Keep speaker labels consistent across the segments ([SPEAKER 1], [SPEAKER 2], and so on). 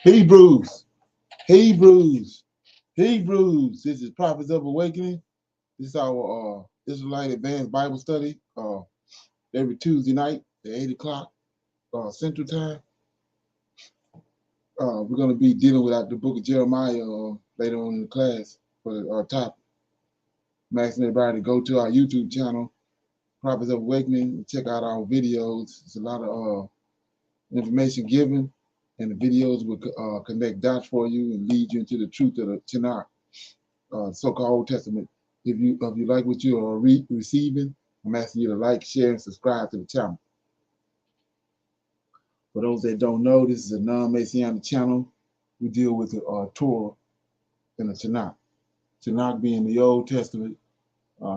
[SPEAKER 1] Hebrews, Hebrews, Hebrews. This is Prophets of Awakening. This is our Israelite Advance Bible study every Tuesday night at 8 o'clock Central Time. We're going to be dealing with the book of Jeremiah later on in the class for our topic. I'm asking everybody to go to our YouTube channel, Prophets of Awakening, and check out our videos. It's a lot of information given, and the videos will connect dots for you and lead you into the truth of the Tanakh, so-called Old Testament. If you like what you are receiving, I'm asking you to like, share, and subscribe to the channel. For those that don't know, this is a non-Messianic channel. We deal with the Torah and the Tanakh. Tanakh being the Old Testament,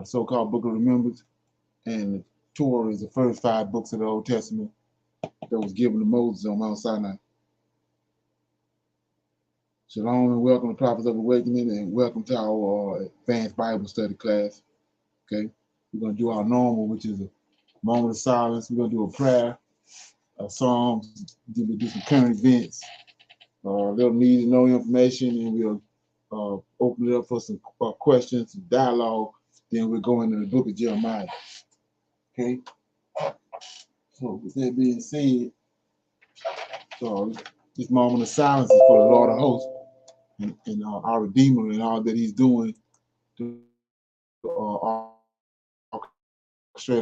[SPEAKER 1] so-called Book of Remembrance, and the Torah is the first 5 books of the Old Testament that was given to Moses on Mount Sinai. Shalom and welcome to Prophets of Awakening, and welcome to our Advanced Bible Study class. Okay, we're going to do our normal, which is a moment of silence. We're going to do a prayer, Psalms, we'll do some current events, little need to know information, and we'll open it up for some questions, some dialogue. Then we'll go into the book of Jeremiah. Okay, so with that being said, so this moment of silence is for the Lord of hosts and our Redeemer and all that He's doing to orchestrate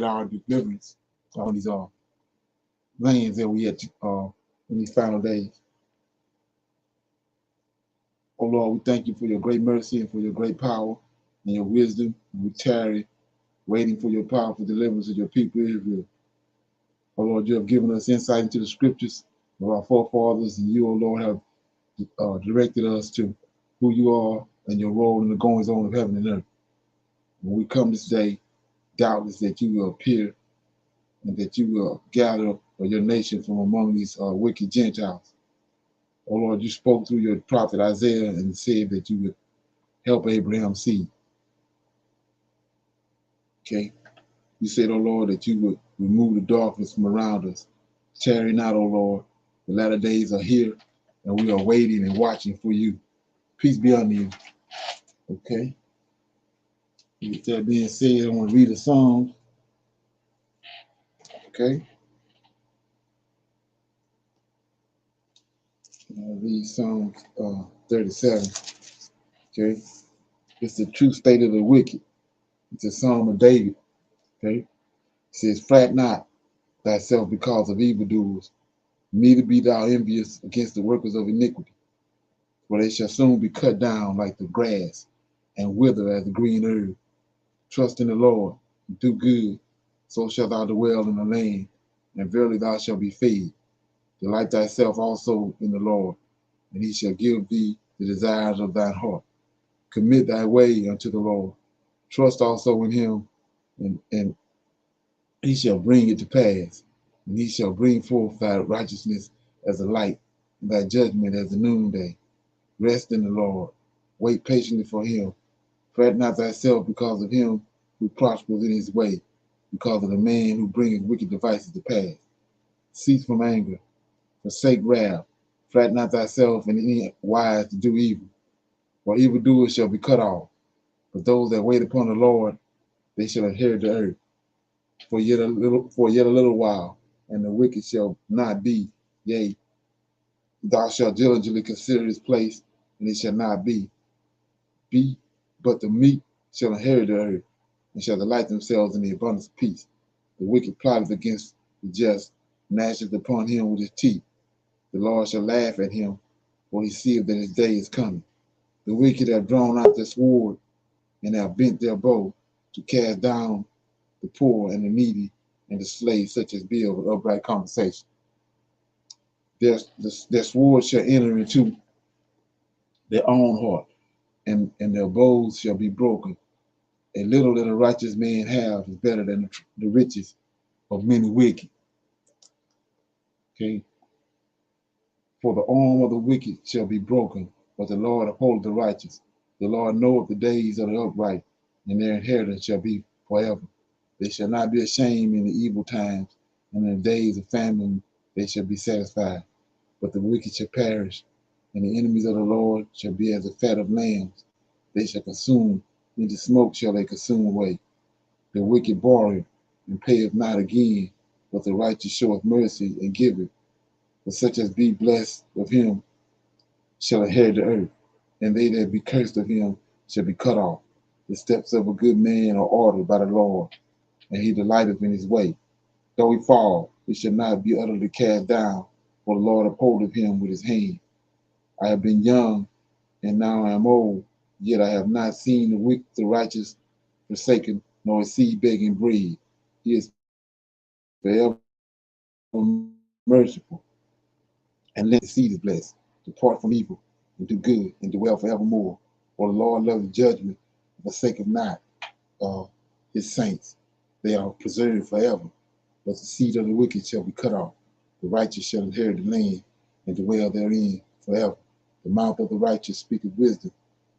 [SPEAKER 1] our deliverance on these lands that we at in these final days. Oh Lord, we thank you for your great mercy and for your great power and your wisdom. And we tarry, waiting for your powerful deliverance of your people Israel. Oh Lord, you have given us insight into the scriptures of our forefathers, and you, oh Lord, have directed us to who you are and your role in the goings on of heaven and earth. When we come this day, doubtless that you will appear and that you will gather your nation from among these wicked Gentiles. Oh Lord, you spoke through your prophet Isaiah and said that you would help Abraham's seed. Okay. You said, oh Lord, that you would remove the darkness from around us. Tarry not, oh Lord. The latter days are here, and we are waiting and watching for you. Peace be unto you. Okay. With that being said, I want to read a psalm. Okay. I'll read Psalm 37. Okay. It's the true state of the wicked. It's a psalm of David. Okay. It says, fret not thyself because of evildoers, neither be thou envious against the workers of iniquity, for they shall soon be cut down like the grass and wither as the green herb. Trust in the Lord, and do good, so shalt thou dwell in the land, and verily thou shalt be fed. Delight thyself also in the Lord, and he shall give thee the desires of thine heart. Commit thy way unto the Lord. Trust also in him, and he shall bring it to pass. And he shall bring forth thy righteousness as the light, and thy judgment as the noonday. Rest in the Lord. Wait patiently for him. Fret not thyself because of him who prospers in his way, because of the man who bringeth wicked devices to pass. Cease from anger, forsake wrath. Fret not thyself in any wise to do evil, for evildoers shall be cut off. But those that wait upon the Lord, they shall inherit the earth. For yet a little while, and the wicked shall not be. Yea, thou shalt diligently consider this place, and it shall not be. But the meek shall inherit the earth, and shall delight themselves in the abundance of peace. The wicked plotteth against the just, gnasheth upon him with his teeth. The Lord shall laugh at him, for he seeth that his day is coming. The wicked have drawn out their sword, and have bent their bow to cast down the poor and the needy, and the slave such as build with upright conversation. Their sword shall enter into their own heart, and their bows shall be broken. A little that a righteous man have is better than the riches of many wicked. Okay. For the arm of the wicked shall be broken, but the Lord upholdeth the righteous. The Lord knoweth the days of the upright, and their inheritance shall be forever. They shall not be ashamed in the evil times, and in the days of famine they shall be satisfied. But the wicked shall perish, And the enemies of the Lord shall be as the fat of lambs. They shall consume, into smoke shall they consume away. The wicked borroweth, and payeth not again, but the righteous showeth mercy and giveth. But such as be blessed of him shall inherit the earth, and they that be cursed of him shall be cut off. The steps of a good man are ordered by the Lord, and he delighteth in his way. Though he fall, he shall not be utterly cast down, for the Lord upholdeth him with his hand. I have been young, and now I am old, yet I have not seen the righteous forsaken, nor his seed begging bread. He is forever merciful, and let the seed is blessed. Depart from evil, and do good, and dwell forevermore. For the Lord loves judgment, and forsaketh not his saints. They are preserved forever. But the seed of the wicked shall be cut off. The righteous shall inherit the land, and dwell therein forever. The mouth of the righteous speaketh wisdom,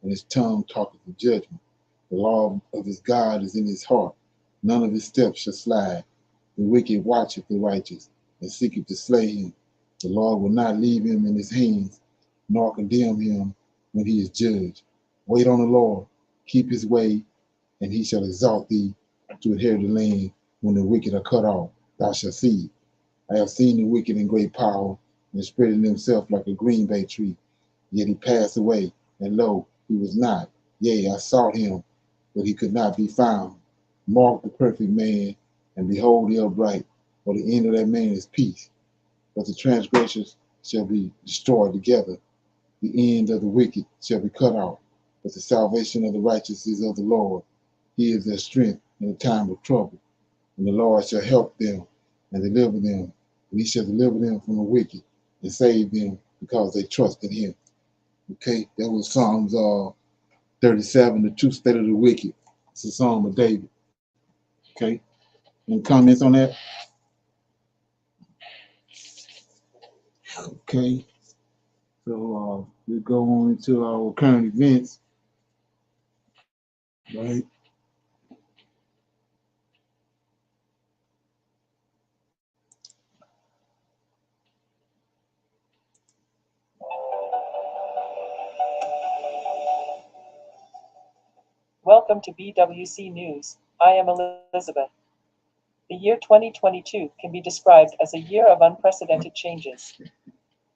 [SPEAKER 1] and his tongue talketh of judgment. The law of his God is in his heart. None of his steps shall slide. The wicked watcheth the righteous, and seeketh to slay him. The Lord will not leave him in his hands, nor condemn him when he is judged. Wait on the Lord, keep his way, and he shall exalt thee to inherit the land. When the wicked are cut off, thou shalt see it. I have seen the wicked in great power, and spreading himself like a green bay tree. Yet he passed away, and lo, he was not. Yea, I sought him, but he could not be found. Mark the perfect man, and behold the upright, for the end of that man is peace. But the transgressors shall be destroyed together. The end of the wicked shall be cut off. But the salvation of the righteous is of the Lord. He is their strength in the time of trouble. And the Lord shall help them and deliver them. And he shall deliver them from the wicked and save them because they trust in him. Okay, that was Psalms 37, the true state of the wicked. It's a psalm of David. Okay, any comments on that? Okay, so we go on into our current events, right?
[SPEAKER 2] Welcome to BWC News. I am Elizabeth. The year 2022 can be described as a year of unprecedented changes.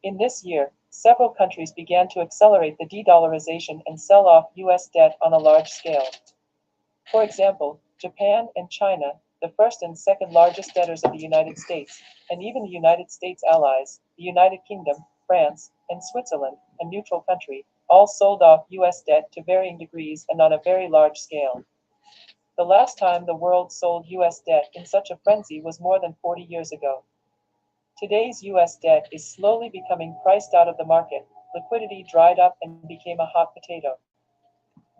[SPEAKER 2] In this year, several countries began to accelerate the de-dollarization and sell off U.S. debt on a large scale. For example, Japan and China, the first and second largest debtors of the United States, and even the United States allies, the United Kingdom, France, and Switzerland, a neutral country, all sold off U.S. debt to varying degrees and on a very large scale. The last time the world sold U.S. debt in such a frenzy was more than 40 years ago. Today's U.S. debt is slowly becoming priced out of the market, liquidity dried up and became a hot potato.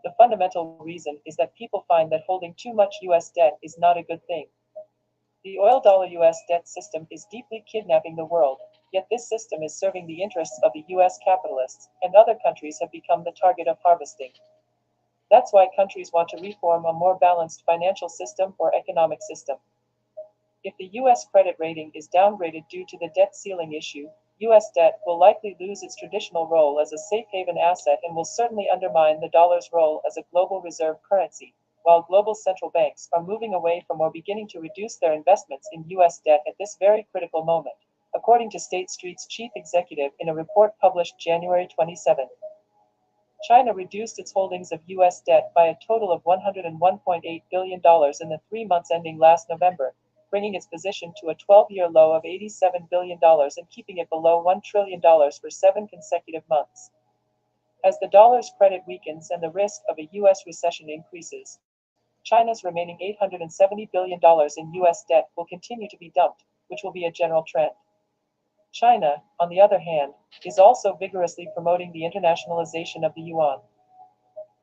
[SPEAKER 2] The fundamental reason is that people find that holding too much U.S. debt is not a good thing. The oil dollar U.S. debt system is deeply kidnapping the world, yet this system is serving the interests of the U.S. capitalists, and other countries have become the target of harvesting. That's why countries want to reform a more balanced financial system or economic system. If the U.S. credit rating is downgraded due to the debt ceiling issue, U.S. debt will likely lose its traditional role as a safe haven asset and will certainly undermine the dollar's role as a global reserve currency, while global central banks are moving away from or beginning to reduce their investments in U.S. debt at this very critical moment, according to State Street's chief executive in a report published January 27. China reduced its holdings of U.S. debt by a total of $101.8 billion in the 3 months ending last November, bringing its position to a 12-year low of $87 billion and keeping it below $1 trillion for 7 consecutive months. As the dollar's credit weakens and the risk of a U.S. recession increases, China's remaining $870 billion in U.S. debt will continue to be dumped, which will be a general trend. China, on the other hand, is also vigorously promoting the internationalization of the yuan.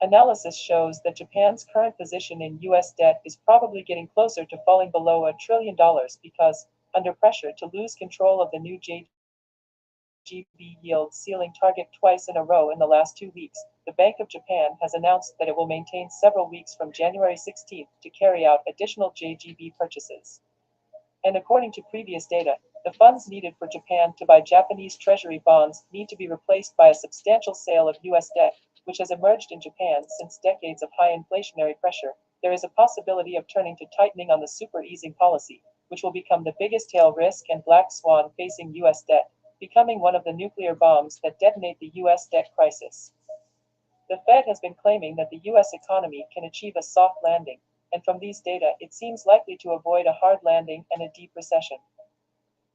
[SPEAKER 2] Analysis shows that Japan's current position in U.S. debt is probably getting closer to falling below $1 trillion because, under pressure to lose control of the new JGB yield ceiling target twice in a row in the last 2 weeks, the Bank of Japan has announced that it will maintain several weeks from January 16 to carry out additional JGB purchases. And according to previous data, The funds needed for Japan to buy Japanese treasury bonds need to be replaced by a substantial sale of U.S. debt, which has emerged in Japan since decades of high inflationary pressure. There is a possibility of turning to tightening on the super easing policy, which will become the biggest tail risk and black swan facing U.S. debt, becoming one of the nuclear bombs that detonate the U.S. debt crisis. The Fed has been claiming that the U.S. economy can achieve a soft landing, and from these data, it seems likely to avoid a hard landing and a deep recession.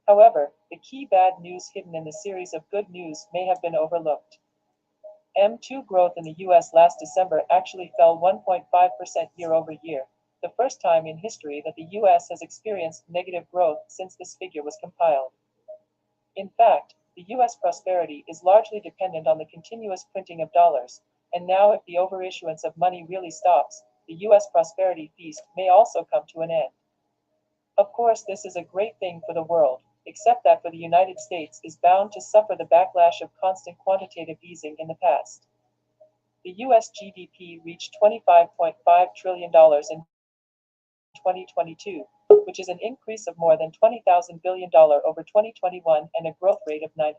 [SPEAKER 2] However, the key bad news hidden in the series of good news may have been overlooked. M2 growth in the U.S. last December actually fell 1.5% year over year, the first time in history that the U.S. has experienced negative growth since this figure was compiled. In fact, the U.S. prosperity is largely dependent on the continuous printing of dollars, and now if the overissuance of money really stops, the U.S. prosperity feast may also come to an end. Of course, this is a great thing for the world, except that for the United States is bound to suffer the backlash of constant quantitative easing in the past. The U.S. GDP reached $25.5 trillion in 2022, which is an increase of more than $20,000 billion over 2021 and a growth rate of 9%.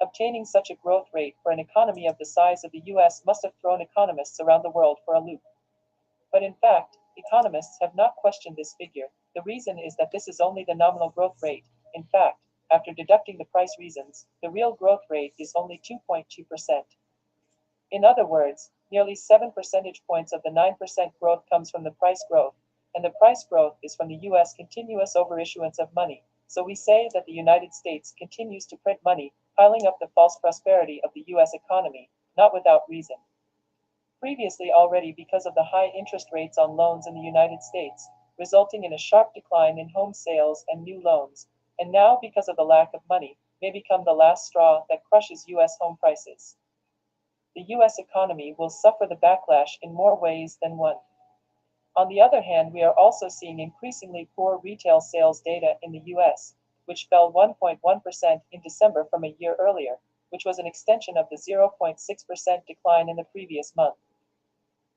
[SPEAKER 2] Obtaining such a growth rate for an economy of the size of the U.S. must have thrown economists around the world for a loop. But in fact, economists have not questioned this figure. The reason is that this is only the nominal growth rate. In fact, after deducting the price reasons, the real growth rate is only 2.2%. In other words, nearly 7 percentage points of the 9% growth comes from the price growth, and the price growth is from the U.S. continuous overissuance of money. So we say that the United States continues to print money, piling up the false prosperity of the U.S. economy, not without reason. Previously already because of the high interest rates on loans in the United States, resulting in a sharp decline in home sales and new loans, and now because of the lack of money, may become the last straw that crushes U.S. home prices. The U.S. economy will suffer the backlash in more ways than one. On the other hand, we are also seeing increasingly poor retail sales data in the U.S., which fell 1.1% in December from a year earlier, which was an extension of the 0.6% decline in the previous month.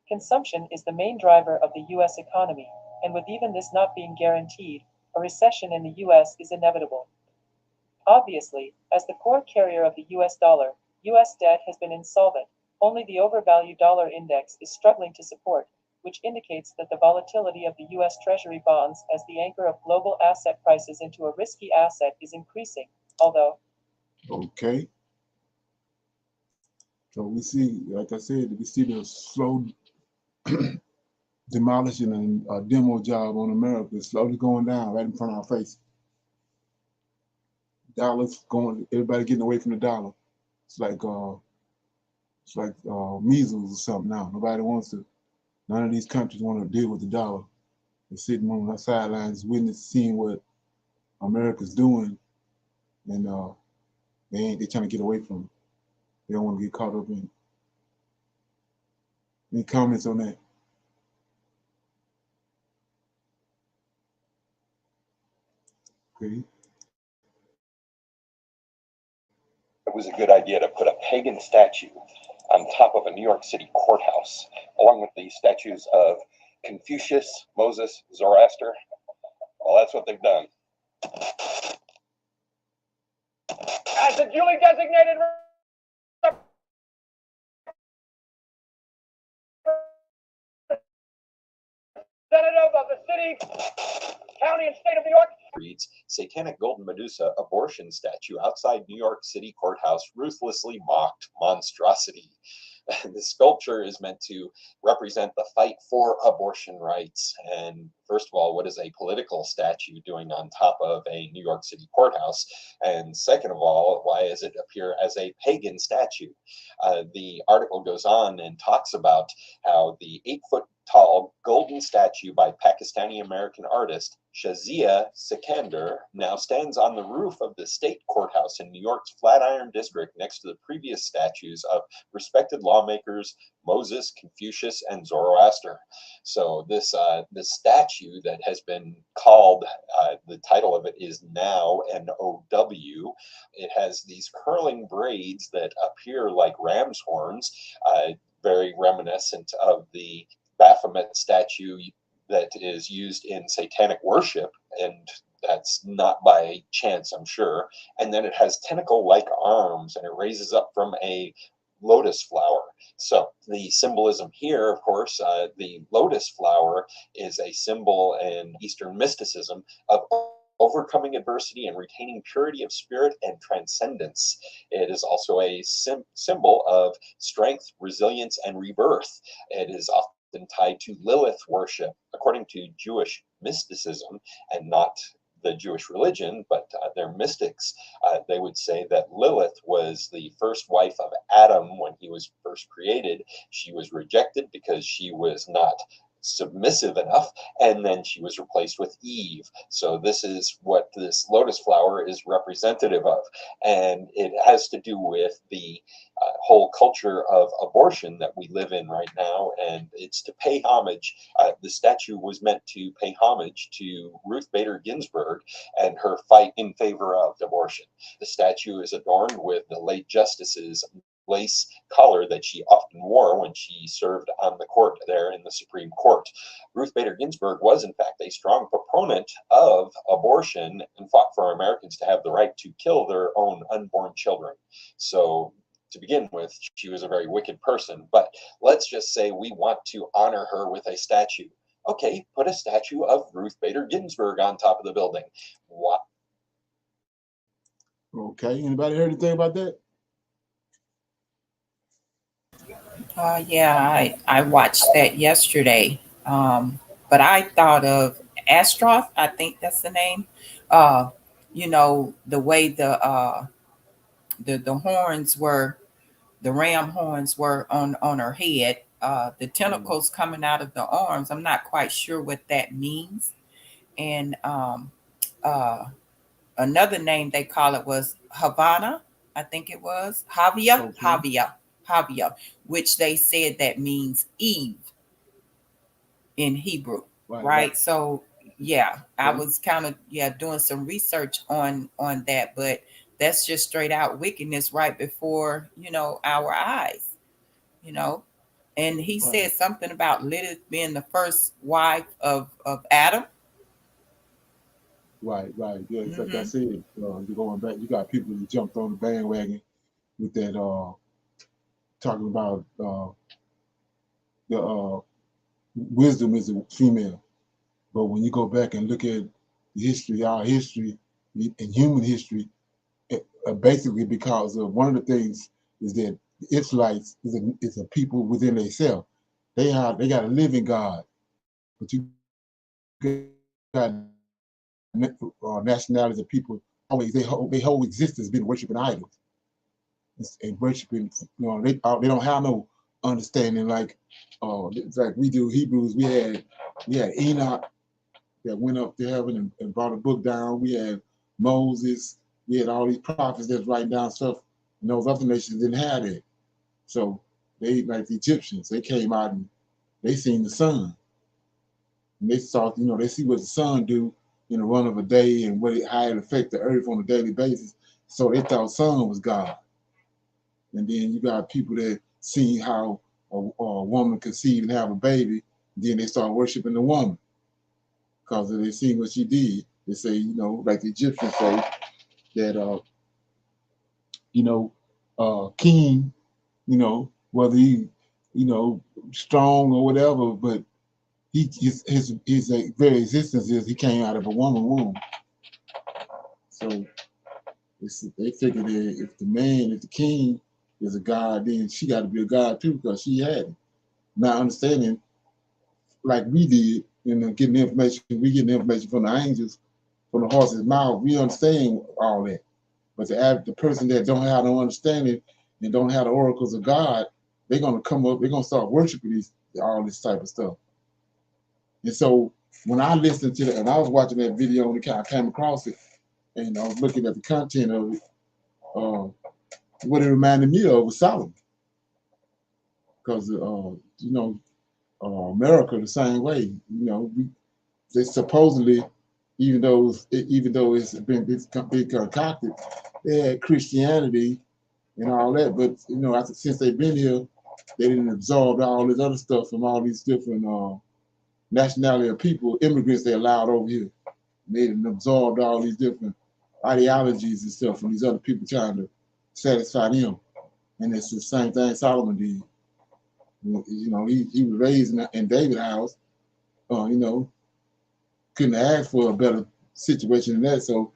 [SPEAKER 2] Consumption is the main driver of the U.S. economy, and with even this not being guaranteed, a recession in the U.S. is inevitable. Obviously, as the core carrier of the U.S. dollar, U.S. debt has been insolvent. Only the overvalued dollar index is struggling to support, which indicates that the volatility of the U.S. Treasury bonds as the anchor of global asset prices into a risky asset is increasing, although.
[SPEAKER 1] Okay. So we see, like I said, we see the slow demolishing and demo job on America is slowly going down right in front of our face. Dollars going, everybody getting away from the dollar. It's like measles or something now. Nobody wants to. None of these countries want to deal with the dollar. They're sitting on the sidelines, seeing what America's doing, and they're trying to get away from it. They don't want to get caught up in it. Any comments on that? Okay.
[SPEAKER 3] It was a good idea to put a pagan statue on top of a New York City courthouse, along with the statues of Confucius, Moses, Zoroaster. Well, that's what they've done. As a duly designated representative of the city, county, and state of New York, reads Satanic Golden Medusa abortion statue outside New York City courthouse ruthlessly mocked monstrosity. The sculpture is meant to represent the fight for abortion rights. And first of all, what is a political statue doing on top of a New York City courthouse? And second of all, why does it appear as a pagan statue? The article goes on and talks about how the 8-foot tall golden statue by Pakistani-American artist Shazia Sikander now stands on the roof of the state courthouse in New York's Flatiron District next to the previous statues of respected lawmakers Moses, Confucius, and Zoroaster. So this statue that has been called, the title of it is Now, N-O-W. It has these curling braids that appear like ram's horns, very reminiscent of the Baphomet statue that is used in satanic worship, and That's not by chance, I'm sure. And then it has tentacle-like arms, and it raises up from a lotus flower. So the symbolism here, of course, the lotus flower is a symbol in Eastern mysticism of overcoming adversity and retaining purity of spirit and transcendence. It is also a symbol of strength, resilience, and rebirth. It is often tied to Lilith worship, according to Jewish mysticism, and not the Jewish religion, but their mystics. They would say that Lilith was the first wife of Adam when he was first created. She was rejected because she was not submissive enough, and then she was replaced with Eve. So this is what this lotus flower is representative of, and it has to do with the whole culture of abortion that we live in right now, and it's to pay homage. The statue was meant to pay homage to Ruth Bader Ginsburg and her fight in favor of abortion. The statue is adorned with the late justice's lace collar that she often wore when she served on the court there in the Supreme Court. Ruth Bader Ginsburg was, in fact, a strong proponent of abortion and fought for Americans to have the right to kill their own unborn children. So, to begin with, she was a very wicked person, but let's just say we want to honor her with a statue. Okay, put a statue of Ruth Bader Ginsburg on top of the building. What?
[SPEAKER 1] Okay, anybody heard anything about that?
[SPEAKER 4] Yeah, I watched that yesterday. But I thought of Astroth, I think that's the name. Uh, the way the horns were, the ram horns were on her head, the tentacles coming out of the arms. I'm not quite sure what that means. And uh, another name they call it was Havana, I think it was Havia,
[SPEAKER 1] Okay.
[SPEAKER 4] Havia, which they said that means Eve in Hebrew, right? So yeah, I was kind of doing some research on that, but that's just straight out wickedness right before our eyes, you know. And he said something about Lilith being the first wife of Adam.
[SPEAKER 1] Right. Yeah, like I said, you're going back. You got people that jumped on the bandwagon with that, talking about the wisdom is a female. But when you go back and look at the history, our history, and human history, basically because of one of the things is that the Israelites is a people within themselves. They got a living God, but you got nationalities of people always their whole existence been worshiping idols and worshiping. They don't have no understanding like we do Hebrews. We had Enoch that went up to heaven and brought a book down. We had Moses. We had all these prophets that's writing down stuff. And those other nations didn't have it. So they, like the Egyptians, they came out and they seen the sun. And they saw, they see what the sun do in the run of a day and how it affect the earth on a daily basis. So they thought sun was God. And then you got people that see how a woman conceive and have a baby. Then they start worshiping the woman because they seen what she did. They say, like the Egyptians say that, king, whether he, strong or whatever, but his very existence is he came out of a woman womb. So they figured that if the king is a god, then she got to be a god too because she had it. Not understanding like we did, getting the information, we get the information from the angels, from the horse's mouth. We understand all that. But the person that don't have no understanding and don't have the oracles of God, they're gonna come up, they're gonna start worshiping all this type of stuff. And so when I listened to that, and I was watching that video and I came across it, and I was looking at the content of it, what it reminded me of was Solomon. Because America the same way. They supposedly, even though it's been concocted, they had Christianity and all that, but since they've been here, they didn't absorb all this other stuff from all these different nationality of people, immigrants they allowed over here. Made and absorbed all these different ideologies and stuff from these other people trying to satisfy them. And it's the same thing Solomon did. You know, he was raised in David's house. You know, couldn't ask for a better situation than that. So,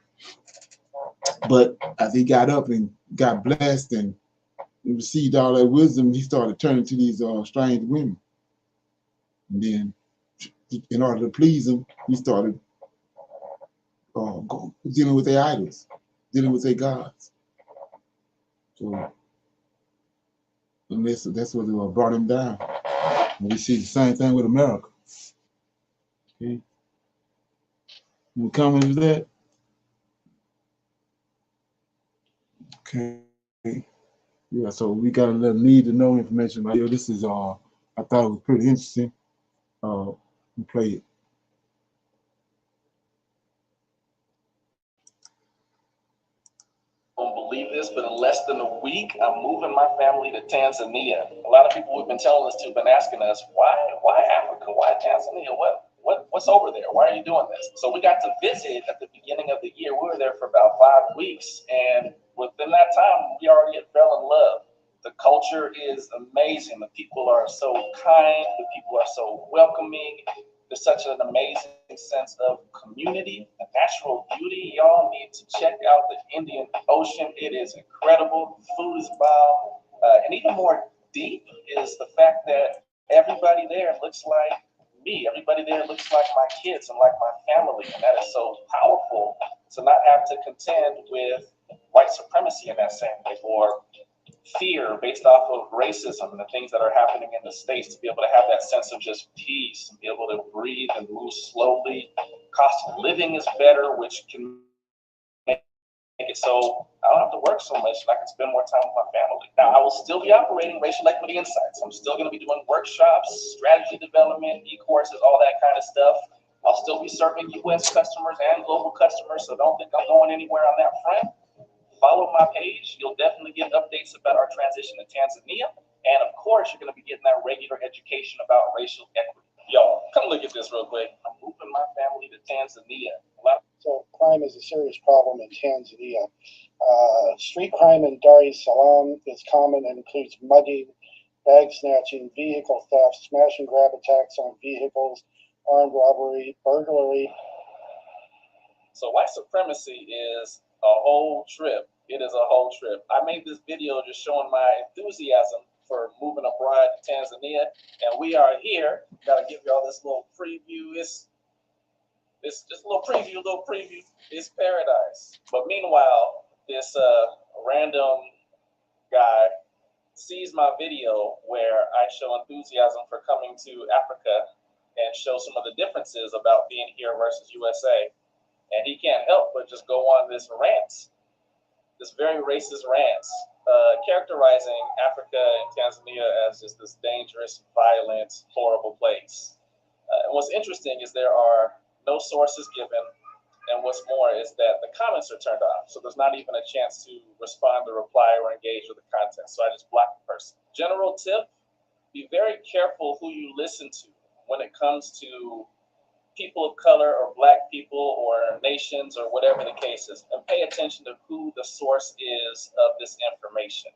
[SPEAKER 1] but as he got up and got blessed and received all that wisdom, he started turning to these strange women. And then, in order to please them, he started dealing with their idols, dealing with their gods. So, and that's what brought him down. And we see the same thing with America. Okay. Any comments with that? Okay. Yeah, so we got a little need to know information right here. This is I thought it was pretty interesting. We play it.
[SPEAKER 5] Don't believe this, but in less than a week, I'm moving my family to Tanzania. A lot of people have been telling us to, been asking us, why Africa? Why Tanzania? What's over there? Why are you doing this? So we got to visit at the beginning of the year. We were there for about 5 weeks, and within that time, we already had fell in love. The culture is amazing. The people are so kind. The people are so welcoming. There's such an amazing sense of community, and natural beauty. Y'all need to check out the Indian Ocean. It is incredible. The food is bomb. And even more deep is the fact that everybody there looks like me. Everybody there looks like my kids and like my family. And that is so powerful to not have to contend with white supremacy in that same way, or fear based off of racism and the things that are happening in the States, to be able to have that sense of just peace and be able to breathe and move slowly. Cost of living is better, which can make it so I don't have to work so much and I can spend more time with my family. Now, I will still be operating Racial Equity Insights. I'm still going to be doing workshops, strategy development, e-courses, all that kind of stuff. I'll still be serving U.S. customers and global customers, so don't think I'm going anywhere on that front. Follow my page. You'll definitely get updates about our transition to Tanzania. And of course, you're going to be getting that regular education about racial equity. Y'all, come look at this real quick. I'm moving my family to Tanzania.
[SPEAKER 6] So crime is a serious problem in Tanzania. Street crime in Dar es Salaam is common and includes mugging, bag snatching, vehicle theft, smash and grab attacks on vehicles, armed robbery, burglary.
[SPEAKER 5] So white supremacy is a whole trip. It is a whole trip. I made this video just showing my enthusiasm for moving abroad to Tanzania, and we are here. Gotta give y'all this little preview. It's just a little preview. It's paradise. But meanwhile, this random guy sees my video where I show enthusiasm for coming to Africa and show some of the differences about being here versus USA. And he can't help but just go on this rant, this very racist rant, characterizing Africa and Tanzania as just this dangerous, violent, horrible place. And what's interesting is there are no sources given, and what's more is that the comments are turned off, so there's not even a chance to respond or reply or engage with the content, so I just block the person. General tip, be very careful who you listen to when it comes to people of color or black people or nations or whatever the case is, and pay attention to who the source is of this information.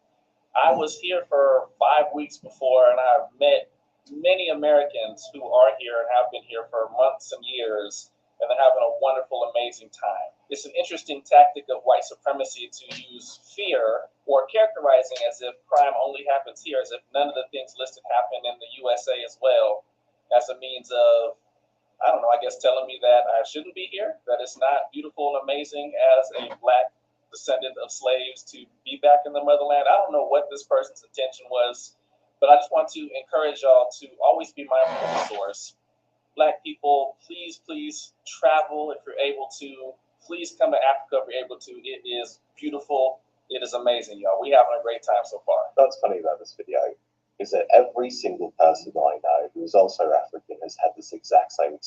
[SPEAKER 5] I was here for 5 weeks before, and I've met many Americans who are here and have been here for months and years, and they're having a wonderful, amazing time. It's an interesting tactic of white supremacy to use fear or characterizing as if crime only happens here, as if none of the things listed happen in the USA as well, as a means of, I don't know, I guess telling me that I shouldn't be here, that it's not beautiful and amazing as a black descendant of slaves to be back in the motherland. I don't know what this person's intention was, but I just want to encourage y'all to always be mindful of the source. Black people, please travel if you're able to. Please come to Africa if you're able to. It is beautiful. It is amazing, y'all. We're having a great time so far.
[SPEAKER 3] That's funny about this video is that every single person I know who is also African has had this exact same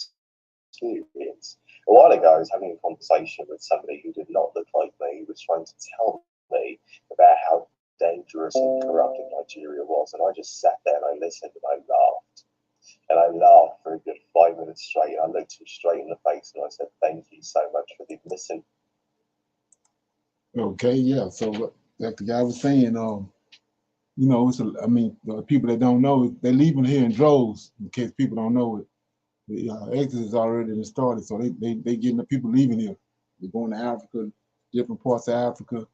[SPEAKER 3] experience. A while ago, I was having a conversation with somebody who did not look like me, who was trying to tell me about how dangerous and corrupt Nigeria was, and I just sat there and I listened and I laughed. And I laughed for a good 5 minutes straight. I looked him straight in the face and I said, "Thank you so much for the listen."
[SPEAKER 1] Okay, yeah. So like the guy was saying, you know, I mean, the people that don't know, they're leaving here in droves. In case people don't know it, the exodus already been started. So they getting the people leaving here. They're going to Africa, different parts of Africa,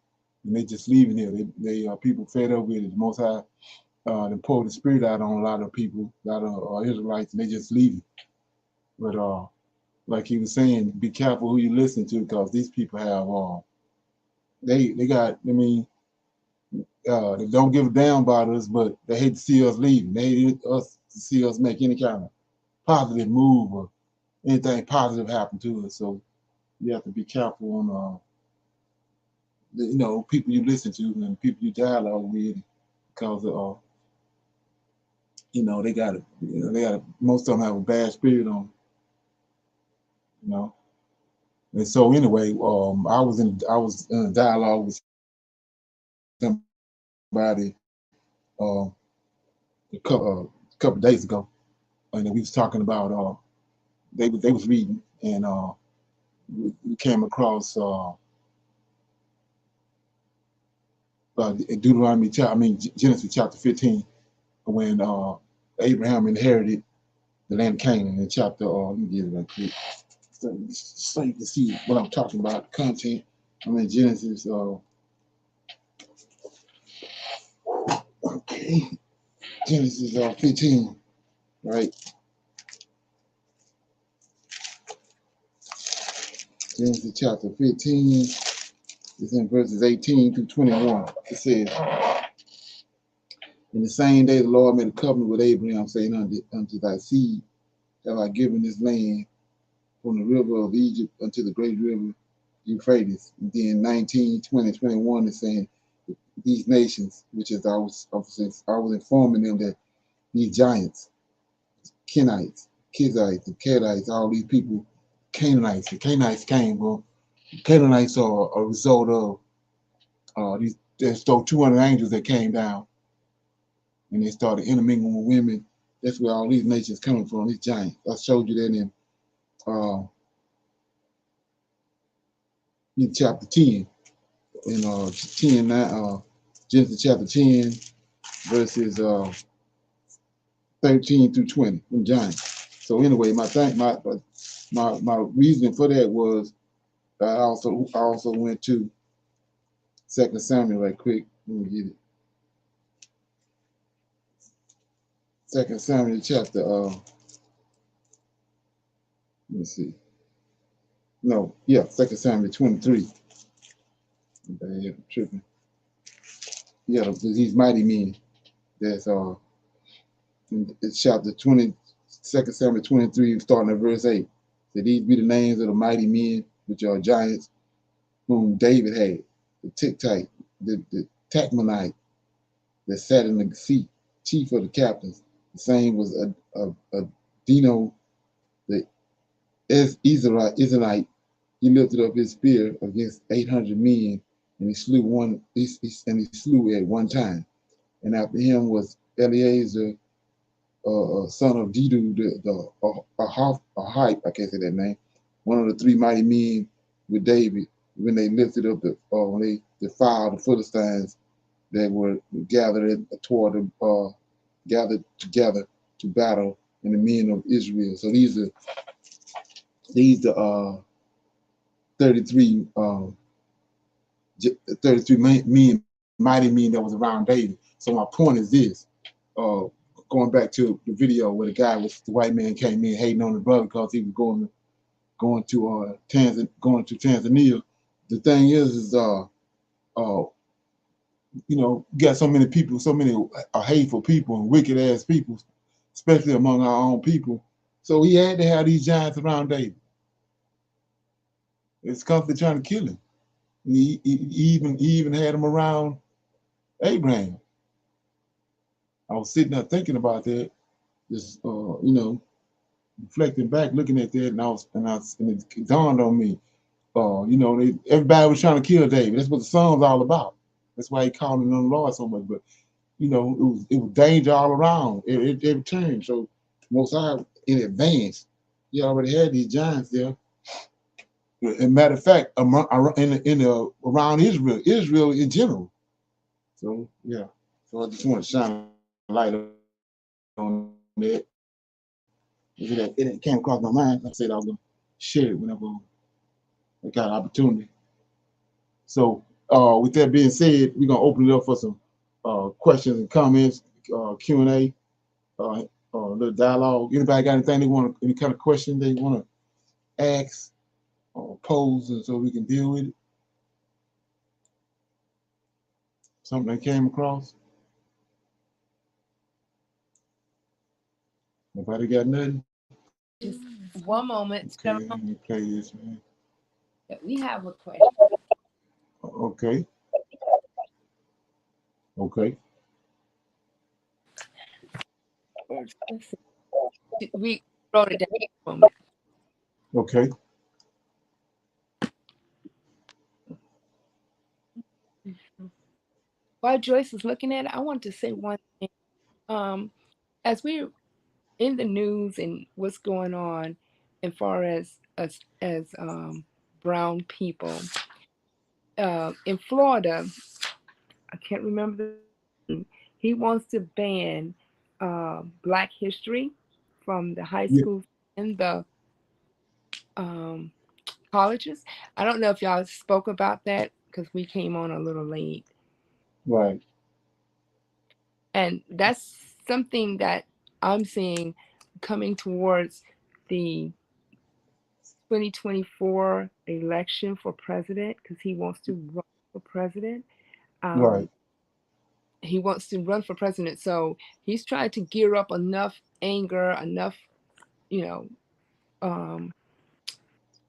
[SPEAKER 1] and they just leaving here. They people fed up with it. The Most High they poured the spirit out on a lot of people, a lot of Israelites, and they just leaving. But like he was saying, be careful who you listen to, because these people have they got. I mean, they don't give a damn about us, but they hate to see us leaving. They hate us to see us make any kind of positive move or anything positive happen to us. So you have to be careful on you know, people you listen to and people you dialogue with, because you know, most of them have a bad spirit on, you know. And so anyway, I was in a dialogue with somebody a couple days ago, and we was talking about they was reading, and we came across Genesis chapter 15, when Abraham inherited the land of Canaan. In chapter let me get it right quick so you can see what I'm talking about, content. I'm in Genesis okay, Genesis 15, right? Genesis chapter 15 is in verses 18 through 21. It says, "In the same day the Lord made a covenant with Abraham, saying, unto thy seed have I given this land, from the river of Egypt unto the great river Euphrates." And then 19, 20, 21 is saying, "These nations," which is I was informing them that these giants, Kenites, Kizzites, and Kedites, all these people, Canaanites. The Canaanites came. Well, Canaanites are a result of there's those 200 angels that came down and they started intermingling with women. That's where all these nations coming from, these giants. I showed you that in chapter 10. In 10, Genesis chapter 10, verses 13 through 20 from giants. So anyway, my reason for that was I also went to 2 Samuel right quick. Let me get it. 2 Samuel chapter let me see. No, yeah, 2 Samuel 23. I'm tripping. Yeah, these mighty men. That's in chapter 20, 2 Samuel 23, starting at verse 8. So these be the names of the mighty men, which are giants, whom David had. The Tiktite, the Tachmonite, that sat in the seat, chief of the captains. The same was a Dino, the Israelite. He lifted up his spear against 800 men, and he slew one. He slew at one time. And after him was Eleazar, son of Dedu, I can't say that name, one of the three mighty men with David, when they lifted up when they defiled the Philistines that were gathered together to battle in the men of Israel. So these are 33 mighty men that was around David. So my point is this: going back to the video where the white man came in hating on the brother because he was going to Tanzania. The thing is you know, you got so many people, so many hateful people and wicked ass people, especially among our own people. So he had to have these giants around David. It's constantly trying to kill him. He even had them around Abraham. I was sitting there thinking about that, just you know, reflecting back, looking at that, and it dawned on me. You know, everybody was trying to kill David. That's what the song's all about. That's why he called on the Lord so much. But you know, it was danger all around. Every turn. So Most High in advance, he already had these giants there. As matter of fact, around Israel in general. So yeah, so I just want to shine a light on that. It came across my mind. I said I was gonna share it whenever I got an opportunity. So with that being said, we're gonna open it up for some questions and comments, Q&A, a little dialogue. Anybody got anything they want, any kind of question they want to ask or pose, and so we can deal with it? Something they came across? Nobody got nothing?
[SPEAKER 7] Just one moment.
[SPEAKER 1] Okay, let me play this, man.
[SPEAKER 7] We have a question.
[SPEAKER 1] Okay. Okay.
[SPEAKER 7] Let's see. We wrote it down. One moment.
[SPEAKER 1] Okay.
[SPEAKER 7] While Joyce is looking at it, I want to say one thing. As we're in the news and what's going on, as far as us as brown people, in Florida, I can't remember the name. He wants to ban Black history from the high
[SPEAKER 1] Yeah.
[SPEAKER 7] schools and the colleges. I don't know if y'all spoke about that because we came on a little late.
[SPEAKER 1] Right.
[SPEAKER 7] And that's something that I'm seeing coming towards the 2024 election for president, because he wants to run for president.
[SPEAKER 1] Right.
[SPEAKER 7] He wants to run for president. So he's trying to gear up enough anger, enough,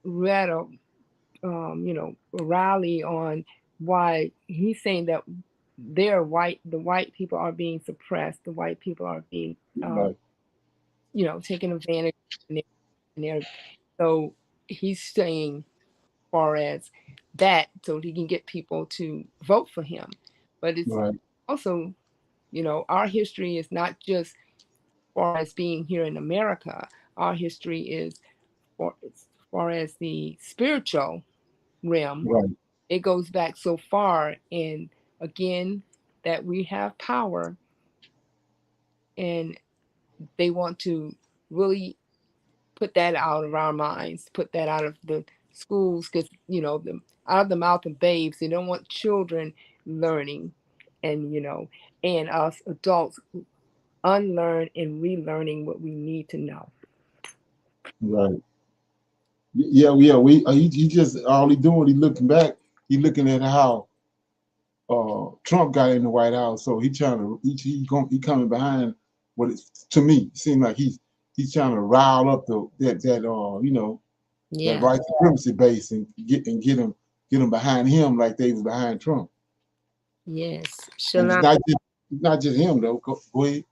[SPEAKER 7] rhetoric, rally on why he's saying that the white people are being suppressed, the white people are being,
[SPEAKER 1] Right.
[SPEAKER 7] taken advantage of. So he's saying, far as that, so he can get people to vote for him. But it's
[SPEAKER 1] Right.
[SPEAKER 7] also, our history is not just far as being here in America. Our history is as far as the spiritual realm.
[SPEAKER 1] Right.
[SPEAKER 7] It goes back so far, and again, that we have power, and they want to really put that out of our minds, put that out of the schools, because out of the mouth of babes, they don't want children learning, and and us adults unlearn and relearning what we need to know.
[SPEAKER 1] Right. Yeah. Yeah. He just all he doing. He looking back. He looking at how Trump got in the White House. So he trying to he coming behind what it's, to me it seems like he's trying to rile up that
[SPEAKER 7] Yeah.
[SPEAKER 1] white supremacy base and get them behind him like they was behind Trump.
[SPEAKER 8] Yes.
[SPEAKER 1] And
[SPEAKER 8] Shalom.
[SPEAKER 1] it's not just him though. Go ahead.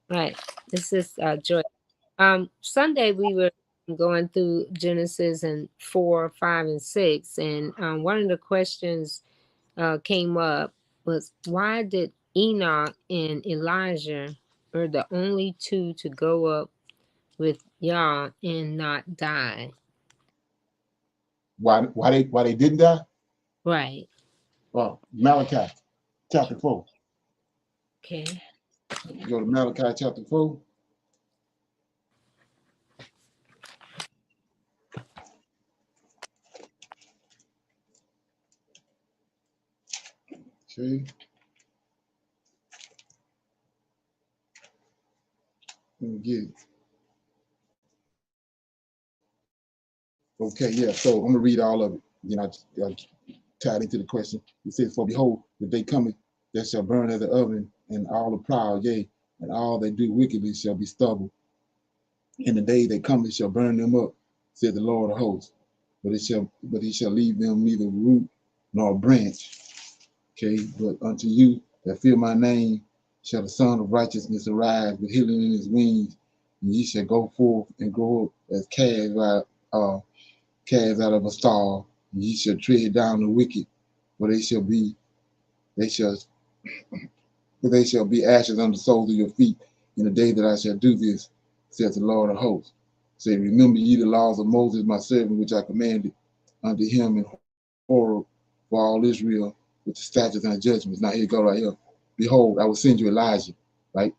[SPEAKER 8] Right. This is Joy. Sunday we were going through Genesis and 4, 5, and 6, and one of the questions came up was, why did Enoch and Elijah were the only two to go up with Yah and not die?
[SPEAKER 1] Why they didn't die?
[SPEAKER 8] Right.
[SPEAKER 1] Malachi chapter 4.
[SPEAKER 8] Okay.
[SPEAKER 1] Go to Malachi chapter 4. Okay. Let me get it. Okay, yeah. So I'm gonna read all of it. I tied into the question. It says, "For behold, the day cometh that shall burn as an oven, and all the proud, yea, and all that do wickedly shall be stubble. In the day that cometh shall burn them up, said the Lord of hosts. But he shall leave them neither root nor branch. Okay, but unto you that fear my name shall the Son of Righteousness arise with healing in his wings, and ye shall go forth and grow up as calves out of a stall, and ye shall tread down the wicked, for they shall be ashes on the soles of your feet in the day that I shall do this, says the Lord of hosts. Say, remember ye the laws of Moses, my servant, which I commanded unto him in horror for all Israel, with the statutes and the judgments. Now here you go right here. Behold, I will send you Elijah, right?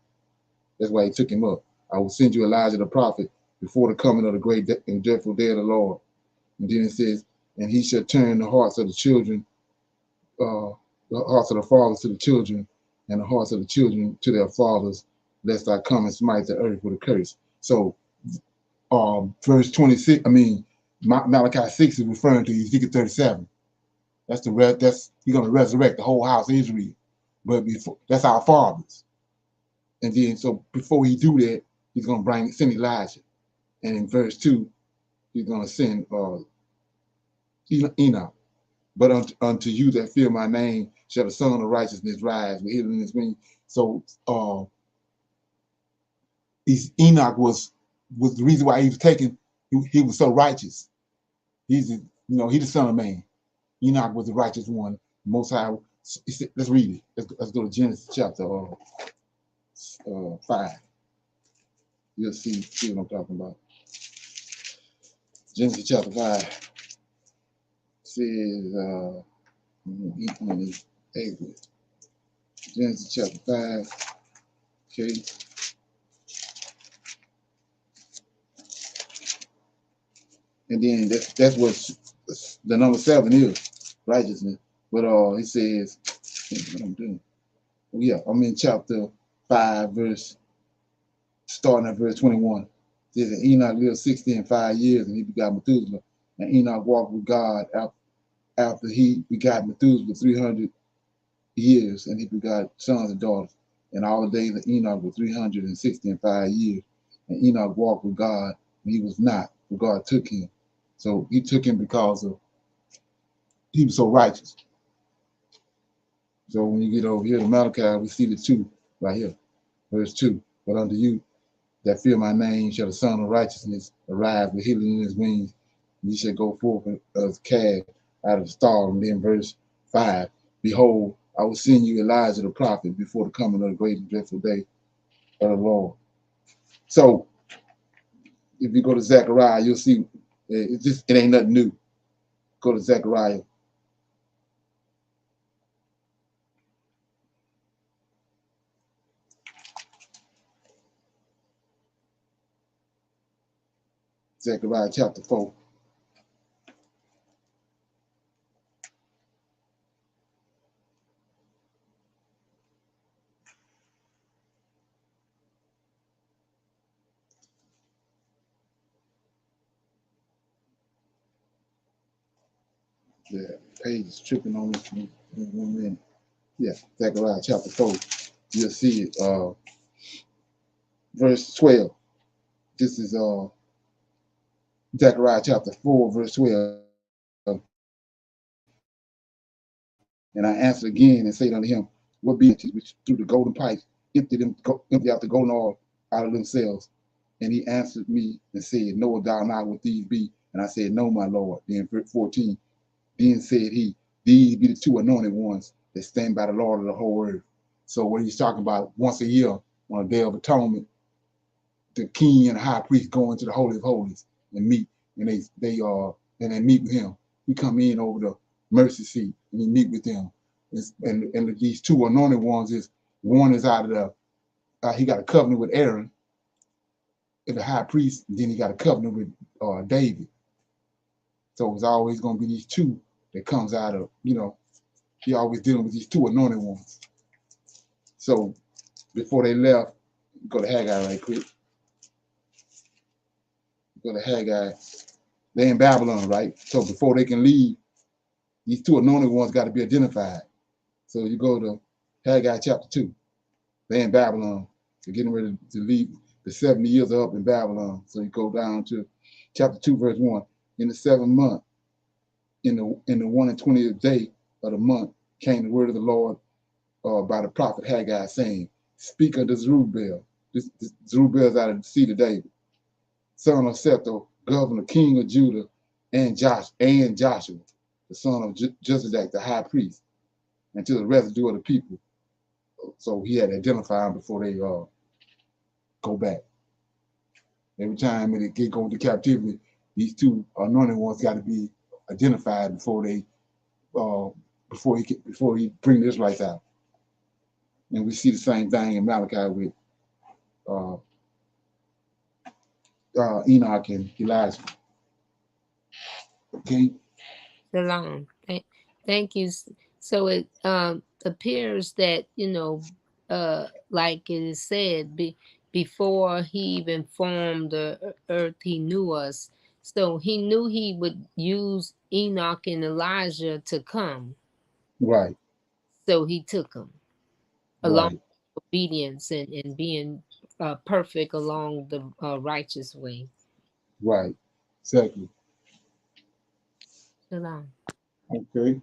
[SPEAKER 1] That's why he took him up. I will send you Elijah the prophet before the coming of the great and dreadful day of the Lord. And then it says, and he shall turn the hearts of the children, the hearts of the fathers to the children, and the hearts of the children to their fathers, lest I come and smite the earth with a curse. So verse 26, Malachi 6 is referring to Ezekiel 37. That's he's gonna resurrect the whole house of Israel. But before, that's our fathers. And then so before he do that, he's gonna send Elijah. And in verse 2, he's gonna send Enoch. But unto you that fear my name shall the Son of Righteousness rise with healing in his wings. So Enoch was the reason why he was taken. He was so righteous. He's the Son of Man. Enoch was the righteous one. Most High. Let's read it. Let's go to Genesis chapter 5. You'll see what I'm talking about. Genesis chapter 5 says, Genesis chapter 5, okay. And then that's what the number 7 is, righteousness. But it says, what I'm doing. Yeah, I'm in chapter 5, starting at verse 21. It says, and Enoch lived 65 years, and he begot Methuselah. And Enoch walked with God after he begot Methuselah 300 years, and he begot sons and daughters. And all the days of Enoch were 365 years. And Enoch walked with God, and he was not, for God took him. So he took him because he was so righteous. So when you get over here to Malachi, we see the 2 right here, verse 2. But unto you that fear my name shall the Son of Righteousness arise with healing in his wings. And ye shall go forth as calf out of the stall. And then verse 5, behold, I will send you Elijah the prophet before the coming of the great and dreadful day of the Lord. So if you go to Zechariah, you'll see it ain't nothing new. Go to Zechariah. Zechariah chapter 4. The page is tripping on me in 1 minute. Yeah, Zechariah chapter 4. You'll see it. Verse 12. This is Zechariah chapter 4, verse 12. And I answered again and said unto him, what be it which through the golden pipes empty out the golden oil out of themselves? And he answered me and said, knowest thou not what these be? And I said, no, my Lord. Then verse 14. Then said he, these be the 2 anointed ones that stand by the Lord of the whole earth. So what he's talking about, once a year on a day of atonement, the king and the high priest go into the Holy of Holies and meet, and they meet with him. He come in over the mercy seat and he meet with them. And these 2 anointed ones one is out of the he got a covenant with Aaron, and the high priest, and then he got a covenant with David. So it's always going to be these 2 that comes out of, he always dealing with these 2 anointed ones. So before they left, go to Haggai right quick. Go to Haggai. They're in Babylon, right? So before they can leave, these 2 anointed ones got to be identified. So you go to Haggai chapter 2. They're in Babylon. They're getting ready to leave. The 70 years are up in Babylon. So you go down to chapter 2, verse 1. In the 7th month, in the 120th day of the month, came the word of the Lord by the prophet Haggai, saying, speak unto Zerubbabel. This Zerubbabel is out of the seed of David, son of Sethel, governor, king of Judah, and Joshua, the son of Josadak, the high priest, and to the residue of the people. So he had to identify them before they go back. Every time they get go into captivity, these two anointed ones got to be identified before they before he bring the Israelites out. And we see the same thing in Malachi with Enoch and Elijah. Okay.
[SPEAKER 8] Shalom. Thank you. So it appears that, you know, like it is said, before he even formed the earth, he knew us. So he knew he would use Enoch and Elijah to come.
[SPEAKER 1] Right.
[SPEAKER 8] So he took them along
[SPEAKER 1] Right.
[SPEAKER 8] with obedience and being perfect along the righteous way.
[SPEAKER 1] Right. Exactly.
[SPEAKER 8] Shalom.
[SPEAKER 1] Okay.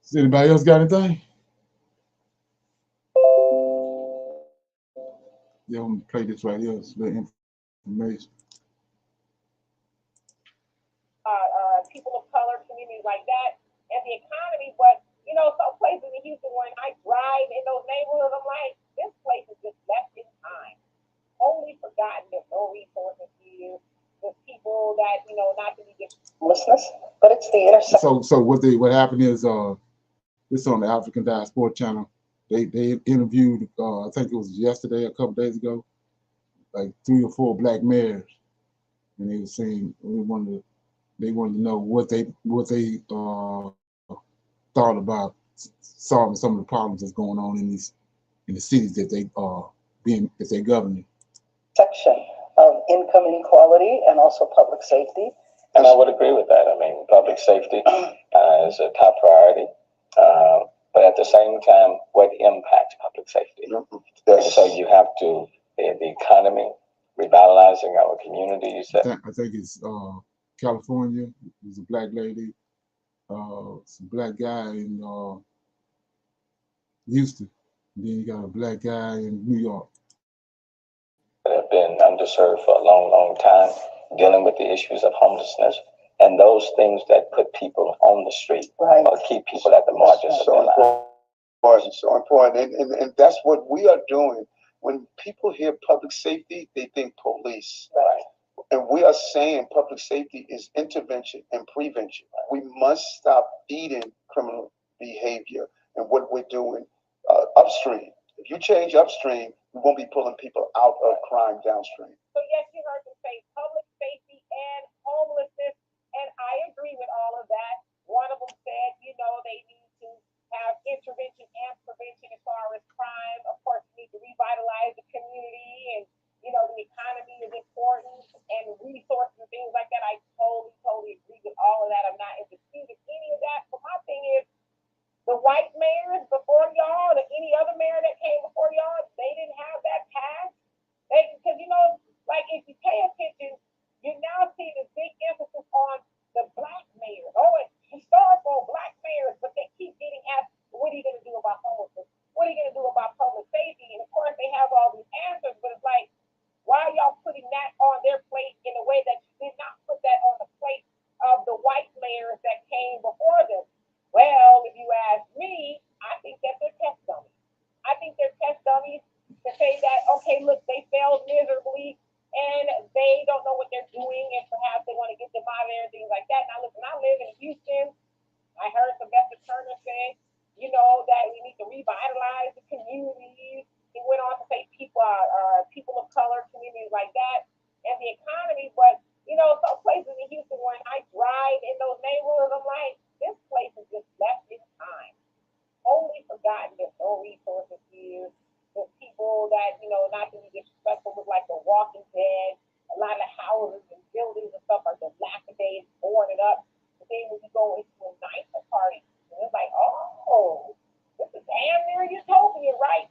[SPEAKER 1] Does anybody else got anything? Yeah, I'm gonna play this right here. It's a little information.
[SPEAKER 2] People of color, communities like that, and the economy. But you know, some places in Houston, when I drive in those neighborhoods, I'm like, this place is just left in time, wholly forgotten. There's no resources here. There's people that not to be just homelessness, but it's the intersection.
[SPEAKER 1] So what happened is this on the African Diaspora channel. They interviewed I think it was yesterday, a couple days ago, like 3 or 4 black mayors, and they were saying they wanted to know what they thought about solving some of the problems that's going on in the cities that they're governing.
[SPEAKER 2] Section of income inequality and also public safety.
[SPEAKER 3] And I would agree with that. I mean, public safety is a top priority. But at the same time, what impacts public safety? So you have to, the economy, revitalizing our communities.
[SPEAKER 1] I think it's California. There's a black lady, some black guy in Houston. And then you got a black guy in New York.
[SPEAKER 3] Have been underserved for a long, long time, dealing with the issues of homelessness and those things that put people on the street, right, or keep people at the margins of their lives.
[SPEAKER 9] So important, and that's what we are doing. When people hear public safety, they think police.
[SPEAKER 3] Right.
[SPEAKER 9] And we are saying public safety is intervention and prevention. We must stop feeding criminal behavior and what we're doing upstream. If you change upstream, we won't be pulling people out of crime downstream.
[SPEAKER 2] So yes, you heard them say public safety and homelessness, and I agree with all of that. One of them said, they need to have intervention and prevention as far as crime. Of course, we need to revitalize the community, and the economy is important, and resources and things like that. I totally agree with all of that. I'm not in dispute with any of that. But my thing is, the white mayors before y'all, or any other mayor that came before y'all, they didn't have that past. Because like if you pay attention, you now see this big emphasis on the black mayors. Oh, it's historical black mayors, but they keep getting asked, what are you going to do about homelessness? What are you going to do about public safety? And of course, they have all these answers, but it's like, why are y'all putting that on their plate in a way that you did not put that on the plate of the white mayors that came before them? Well, if you ask me, I think that they're test dummies. I think they're test dummies to say that, okay, look, they failed miserably and they don't know what they're doing, and perhaps they want to get them out of there and things like that. Now, listen, I live in Houston. I heard Sylvester Turner say, that we need to revitalize the communities. He went on to say people of color, communities like that, and the economy. But, some places in Houston, when I drive in those neighborhoods, I'm like, this place is just left in time. Only forgotten. There's no resources here. There's people that, not to be disrespectful, look like The Walking Dead. A lot of the houses and buildings and stuff are dilapidated, boarded up. But then when you go into a nicer party, and it's like, oh, this is damn near utopia, right?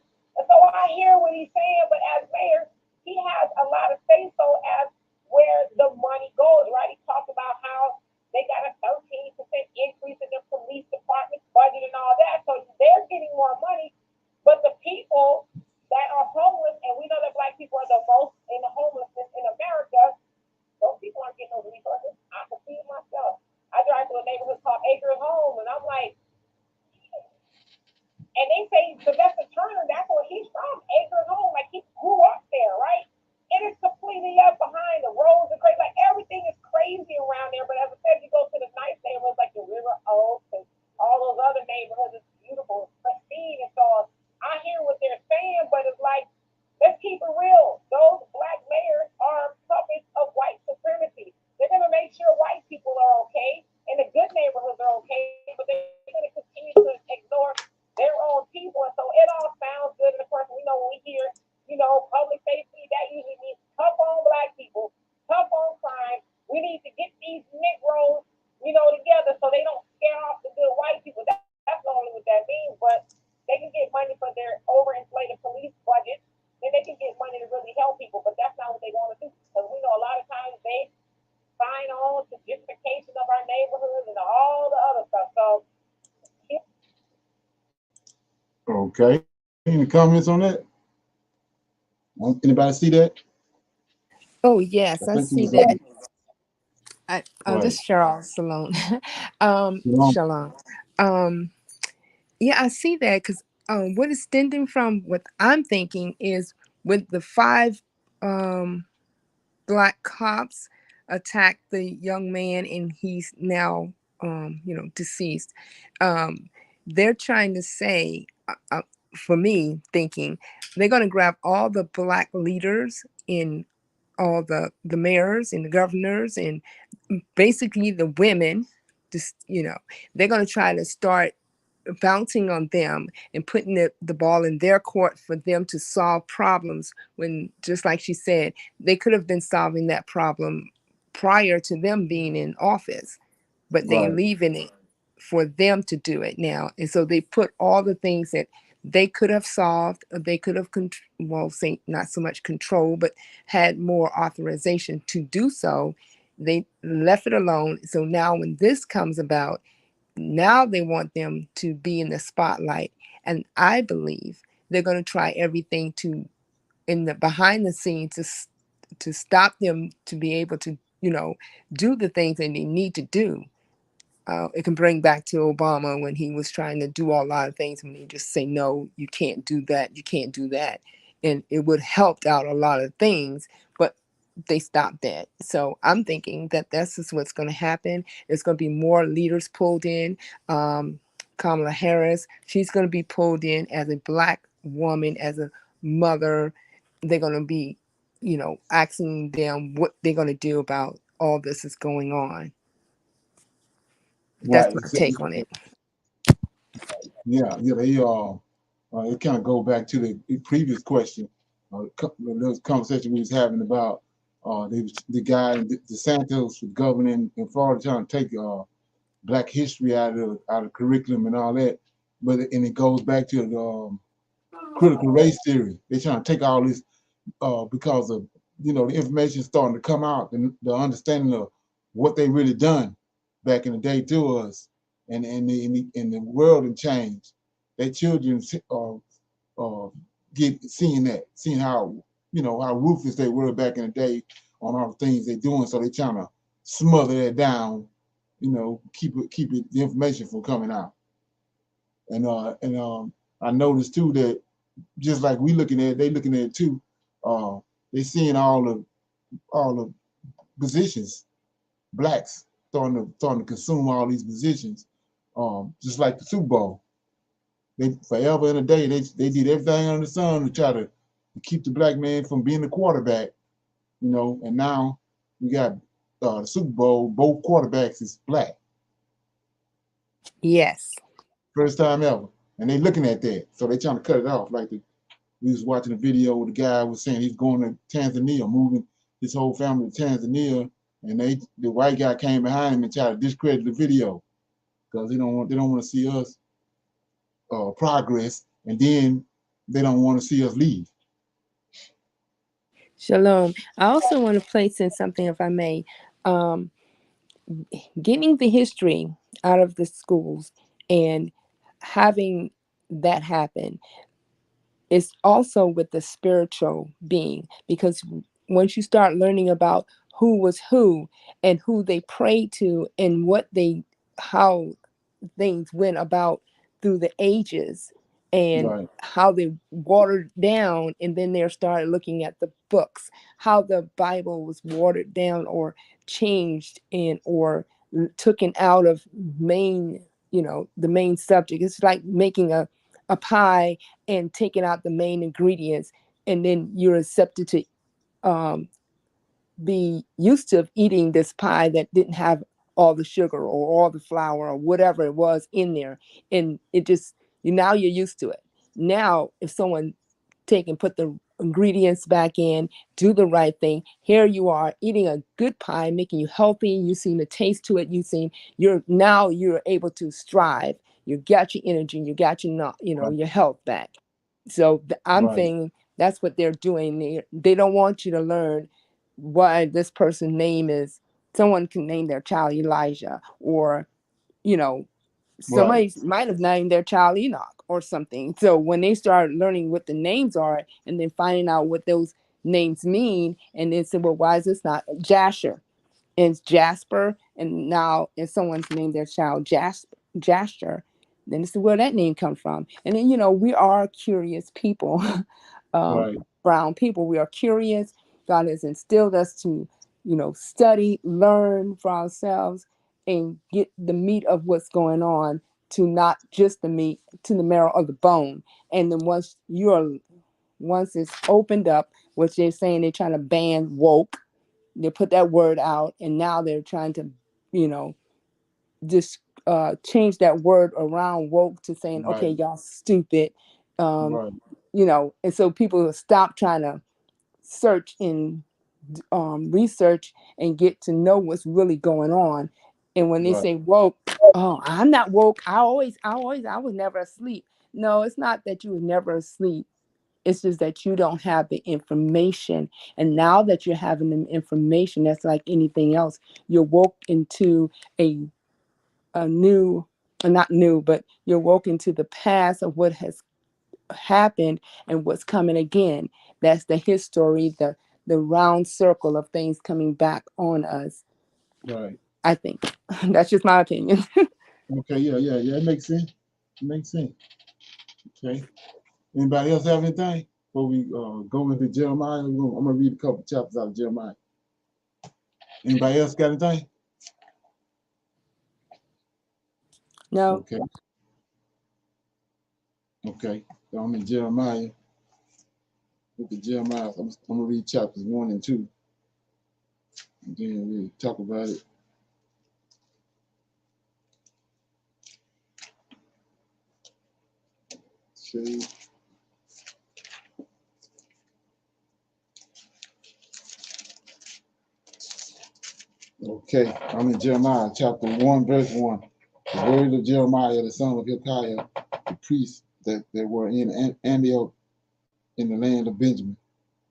[SPEAKER 1] Okay. Any comments on that? Anybody see that?
[SPEAKER 7] Oh yes,
[SPEAKER 1] I
[SPEAKER 7] I
[SPEAKER 1] think it
[SPEAKER 7] see
[SPEAKER 1] was
[SPEAKER 7] that.
[SPEAKER 1] right.
[SPEAKER 7] This is Cheryl Salone.
[SPEAKER 1] Shalom.
[SPEAKER 7] Shalom. Um, yeah, I see that because what is stemming from what I'm thinking is with the five um, black cops attacked the young man and he's now deceased. Um, they're trying to say, for me, thinking they're going to grab all the black leaders in all the mayors and the governors and basically the women, just they're going to try to start bouncing on them and putting the ball in their court for them to solve problems when, just like she said, they could have been solving that problem prior to them being in office, but they're
[SPEAKER 1] Right.
[SPEAKER 7] leaving it for them to do it now. And so they put all the things that they could have solved, or they could have, say not so much control, but had more authorization to do so. They left it alone. So now when this comes about, now they want them to be in the spotlight. And I believe they're going to try everything to, in the behind the scenes, to stop them to be able to, do the things that they need to do. It can bring back to Obama when he was trying to do a lot of things and he just say, no, you can't do that. You can't do that. And it would help out a lot of things, but they stopped that. So I'm thinking that that's just what's going to happen. There's going to be more leaders pulled in. Kamala Harris, she's going to be pulled in as a black woman, as a mother. They're going to be, asking them what they're going to do about all this is going on. That's
[SPEAKER 1] Right.
[SPEAKER 7] my take on it.
[SPEAKER 1] Yeah. Yeah. They it kind of go back to the previous question. The conversation we was having about the guy in DeSantis was governing in Florida trying to take Black history out of curriculum and all that, and it goes back to the critical race theory. They're trying to take all this because of the information starting to come out and the understanding of what they really done back in the day to us, and the world and change. Their children get seeing how how ruthless they were back in the day on all the things they're doing. So they're trying to smother that down, keep it the information from coming out. And I noticed too that just like we looking at it, they looking at it too. Uh, they seeing all the positions, blacks starting to consume all these positions. Just like the Super Bowl, they forever and a day they did everything under the sun to try to keep the black man from being the quarterback. And now we got the Super Bowl. Both quarterbacks is black,
[SPEAKER 7] Yes.
[SPEAKER 1] first time ever, and they looking at that, so they trying to cut it off. We was watching a video where the guy was saying he's going to Tanzania, moving his whole family to Tanzania, and the white guy came behind him and tried to discredit the video because they don't want to see us progress, and then they don't want to see us leave.
[SPEAKER 7] Shalom. I also want to place in something, if I may. Um, Getting the history out of the schools and having that happen is also with the spiritual being, because once you start learning about who was who and who they prayed to and how things went about through the ages and
[SPEAKER 1] Right,
[SPEAKER 7] how they watered down, and then they started looking at the books, how the Bible was watered down or changed and or taken out of the main subject. It's like making a pie and taking out the main ingredients, and then you're accepted to um, be used to eating this pie that didn't have all the sugar or all the flour or whatever it was in there, and it just now you're used to it. Now if someone take and put the ingredients back in, do the right thing, here you are eating a good pie, making you healthy, you seem to taste to it, you're able to strive, you got your energy, you got
[SPEAKER 1] right,
[SPEAKER 7] your health back. So I'm
[SPEAKER 1] right,
[SPEAKER 7] thinking that's what they're doing. They don't want you to learn why this person's name is. Someone can name their child Elijah, or you know
[SPEAKER 1] right,
[SPEAKER 7] somebody might have named their child Enoch, or something. So when they start learning what the names are and then finding out what those names mean, and then say, well, why is this not Jasher? And it's Jasper, and now if someone's named their child Jasher, then this is where that name comes from. And then, we are curious people,
[SPEAKER 1] Right.
[SPEAKER 7] brown people. We are curious. God has instilled us to, study, learn for ourselves, and get the meat of what's going on, to not just the meat, to the marrow of the bone. And then once it's opened up, which they're saying they're trying to ban woke, they put that word out, and now they're trying to, just change that word around woke to saying, okay,
[SPEAKER 1] Right.
[SPEAKER 7] y'all stupid,
[SPEAKER 1] Right.
[SPEAKER 7] and so people will stop trying to search and research and get to know what's really going on. And when they
[SPEAKER 1] Right.
[SPEAKER 7] say woke, oh, I'm not woke. I was never asleep. No, it's not that you were never asleep. It's just that you don't have the information. And now that you're having the information, that's like anything else. You're woke into a new, not new, but you're woke into the past of what has happened and what's coming again. That's the history, the round circle of things coming back on us.
[SPEAKER 1] Right.
[SPEAKER 7] I think that's just my opinion.
[SPEAKER 1] Okay. Yeah. It makes sense. It makes sense. Okay. Anybody else have anything before we go into Jeremiah? I'm gonna read a couple chapters out of Jeremiah. Anybody else got anything?
[SPEAKER 7] No.
[SPEAKER 1] Okay. Okay. So I'm in Jeremiah. Look at Jeremiah. I'm gonna read chapters 1 and 2. And then we'll talk about it. Okay. Okay. I'm in Jeremiah chapter 1, verse 1. The word of Jeremiah, the son of Hilkiah, the priest that were in Antioch in the land of Benjamin,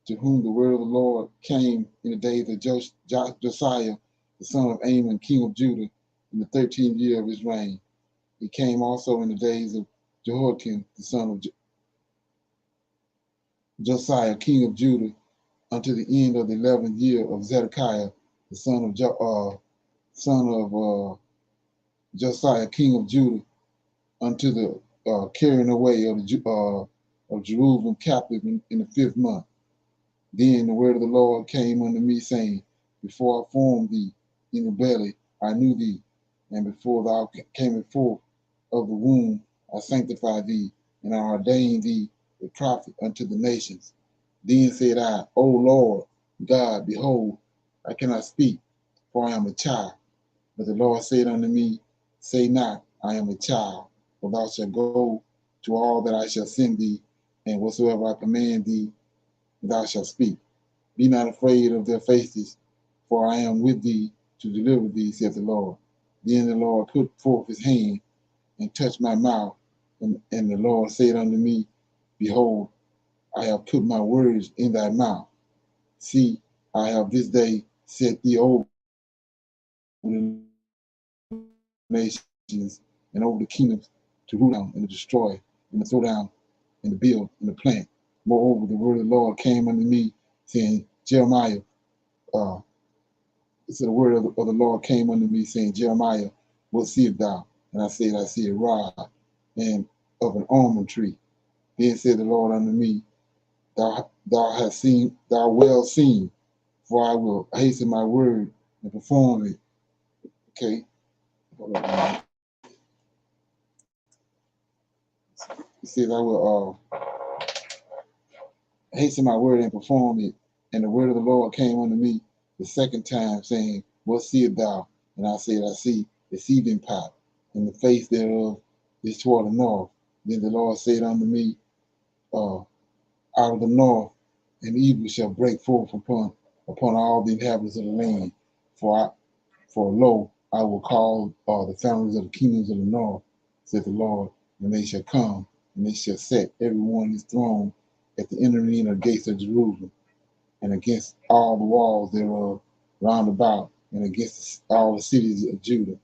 [SPEAKER 1] to whom the word of the Lord came in the days of Josiah, the son of Amon, king of Judah, in the 13th year of his reign. He came also in the days of Jehoiakim, the son of Josiah, king of Judah, unto the end of the 11th year of Zedekiah, the son of Josiah, king of Judah, unto the carrying away of Jerusalem captive in the 5th month. Then the word of the Lord came unto me, saying, before I formed thee in the belly, I knew thee, and before thou camest forth of the womb, I sanctified thee, and I ordained thee a prophet unto the nations. Then said I, O Lord God, behold, I cannot speak, for I am a child. But the Lord said unto me, say not, I am a child, for thou shalt go to all that I shall send thee, and whatsoever I command thee, thou shalt speak. Be not afraid of their faces, for I am with thee to deliver thee, saith the Lord. Then the Lord put forth his hand and touched my mouth, and the Lord said unto me, behold, I have put my words in thy mouth. See, I have this day set thee over the nations and over the kingdoms to root down and to destroy and to throw down and to build and to plant. Moreover, the word of the Lord came unto me, saying, Jeremiah, so the word of the Lord came unto me, saying, Jeremiah, what seest thou? And I said, I see a rod and of an almond tree. Then said the Lord unto me, thou hast seen, thou well seen, for I will hasten my word and perform it. Okay. Hold on. He says, I will hasten my word and perform it. And the word of the Lord came unto me the second time, saying, what seest thou? And I said, I see a seething pot, and the face thereof is toward the north. Then the Lord said unto me, out of the north, and evil shall break forth upon all the inhabitants of the land. For lo, I will call the families of the kingdoms of the north, said the Lord, and they shall come, and they shall set every one his throne at the entering of the gates of Jerusalem, and against all the walls thereof round about, and against all the cities of Judah.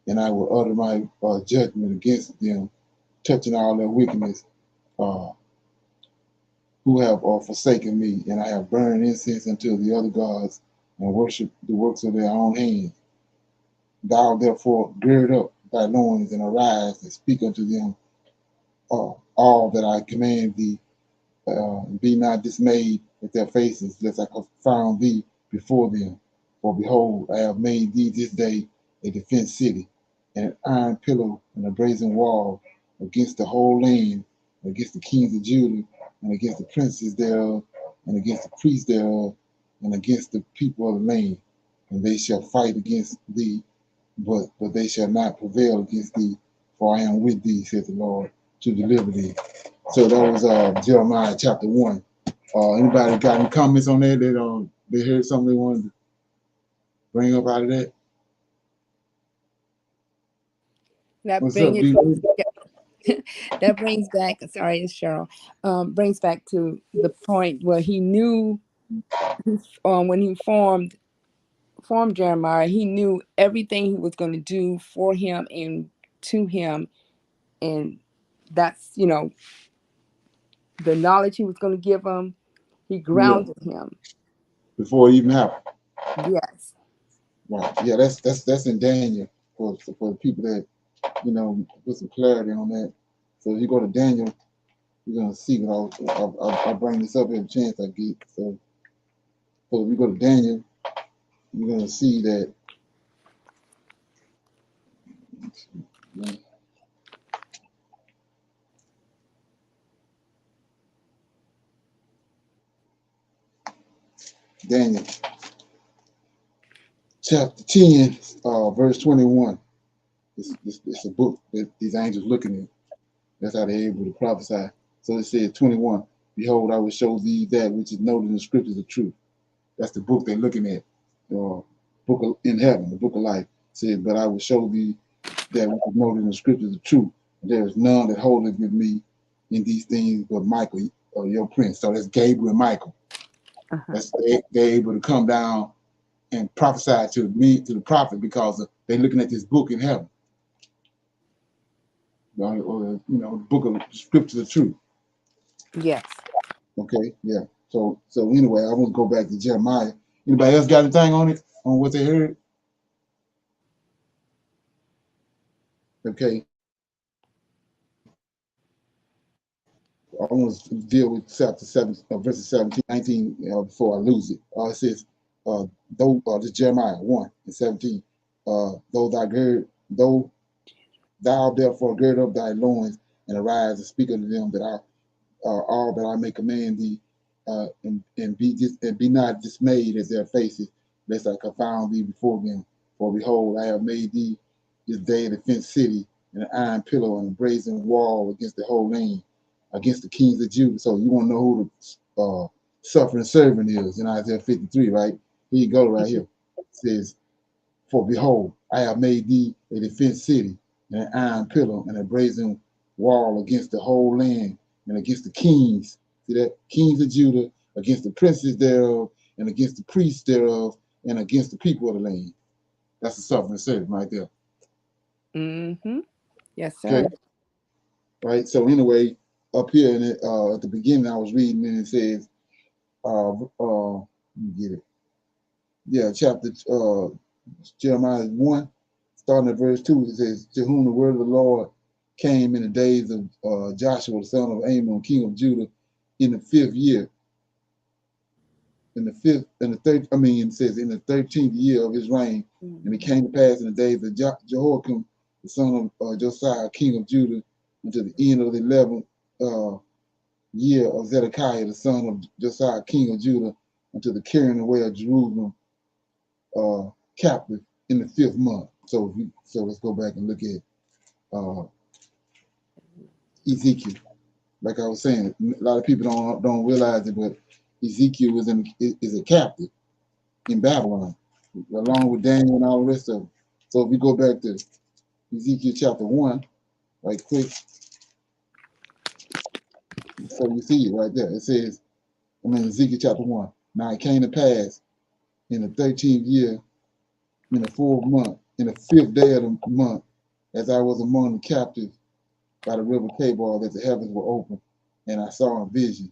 [SPEAKER 1] And I will utter my judgment against them touching all their wickedness, uh, who have forsaken me, and I have burned incense unto the other gods and worship the works of their own hands. Thou therefore gird up thy loins and arise and speak unto them all that I command thee. Be not dismayed at their faces, lest I confound thee before them. For behold, I have made thee this day a defense city, and an iron pillar and a brazen wall against the whole land, against the kings of Judah, and against the princes thereof, and against the priests thereof, and against the people of the land. And they shall fight against thee, but they shall not prevail against thee, for I am with thee, saith the Lord, to deliver thee. So that was Jeremiah chapter 1. Anybody got any comments on that? They heard something they wanted to bring up out of that?
[SPEAKER 7] That
[SPEAKER 1] What's up, B?
[SPEAKER 7] that brings back. Sorry, it's Cheryl. Brings back to the point where he knew when he formed Jeremiah, he knew everything he was going to do for him and to him, and that's the knowledge he was going to give him. He grounded him.
[SPEAKER 1] Before it even happened.
[SPEAKER 7] Yes.
[SPEAKER 1] Right. Yeah, that's in Daniel for the people that put some clarity on that. So if you go to Daniel, you're gonna see what I'll bring this up every chance I get. So if you go to Daniel, you're gonna see that. Daniel chapter 10, verse 21. It's a book that these angels looking at. That's how they're able to prophesy. So it says 21, behold, I will show thee that which is noted in the scriptures of truth. That's the book they're looking at. In heaven, the book of life. It says, but I will show thee that which is noted in the scriptures of truth. There is none that holdeth with me in these things but Michael, your prince. So that's Gabriel and Michael. That's they're able to come down and prophesy to the prophet because they're looking at this book in heaven. Or the book of scriptures of truth.
[SPEAKER 7] Yes.
[SPEAKER 1] Okay, yeah. So anyway, I want to go back to Jeremiah. Anybody else got anything on it? On what they heard? Okay. I want to deal with chapter 7, verses 17, 19, before I lose it. It says, this is Jeremiah 1 and 17. Though thou therefore gird up thy loins and arise and speak unto them that all that I may command thee, and be not dismayed at their faces, lest I confound thee before them. For behold, I have made thee this day a fenced city, and an iron pillar and a brazen wall against the whole land, against the kings of Judah. So you want to know who the suffering servant is in Isaiah 53, right? Here you go, right here. It says, for behold, I have made thee a defense city, and an iron pillar and a brazen wall against the whole land, and against the kings. See that? Kings of Judah, against the princes thereof, and against the priests thereof, and against the people of the land. That's the suffering servant right there.
[SPEAKER 7] Mm-hmm. Yes, sir.
[SPEAKER 1] Okay. Right. So anyway, up here at the beginning, I was reading and it says, let me get it. Yeah, chapter Jeremiah 1, starting at verse 2, it says, to whom the word of the Lord came in the days of Joshua, the son of Ammon, king of Judah, in the 5th year. It says in the 13th year of his reign. And it came to pass in the days of Jehoiakim, the son of Josiah, king of Judah, until the end of the 11th year of Zedekiah, the son of Josiah, king of Judah, until the carrying away of Jerusalem captive in the 5th month. So let's go back and look at Ezekiel. Like I was saying, a lot of people don't realize it, but Ezekiel is a captive in Babylon, along with Daniel and all the rest of them. So if we go back to Ezekiel chapter 1, right quick, so you see it right there. It says, Ezekiel chapter 1. Now it came to pass in the 13th year, in the 4th month, in the 5th day of the month, as I was among the captives by the river Tabor that the heavens were open, and I saw a vision.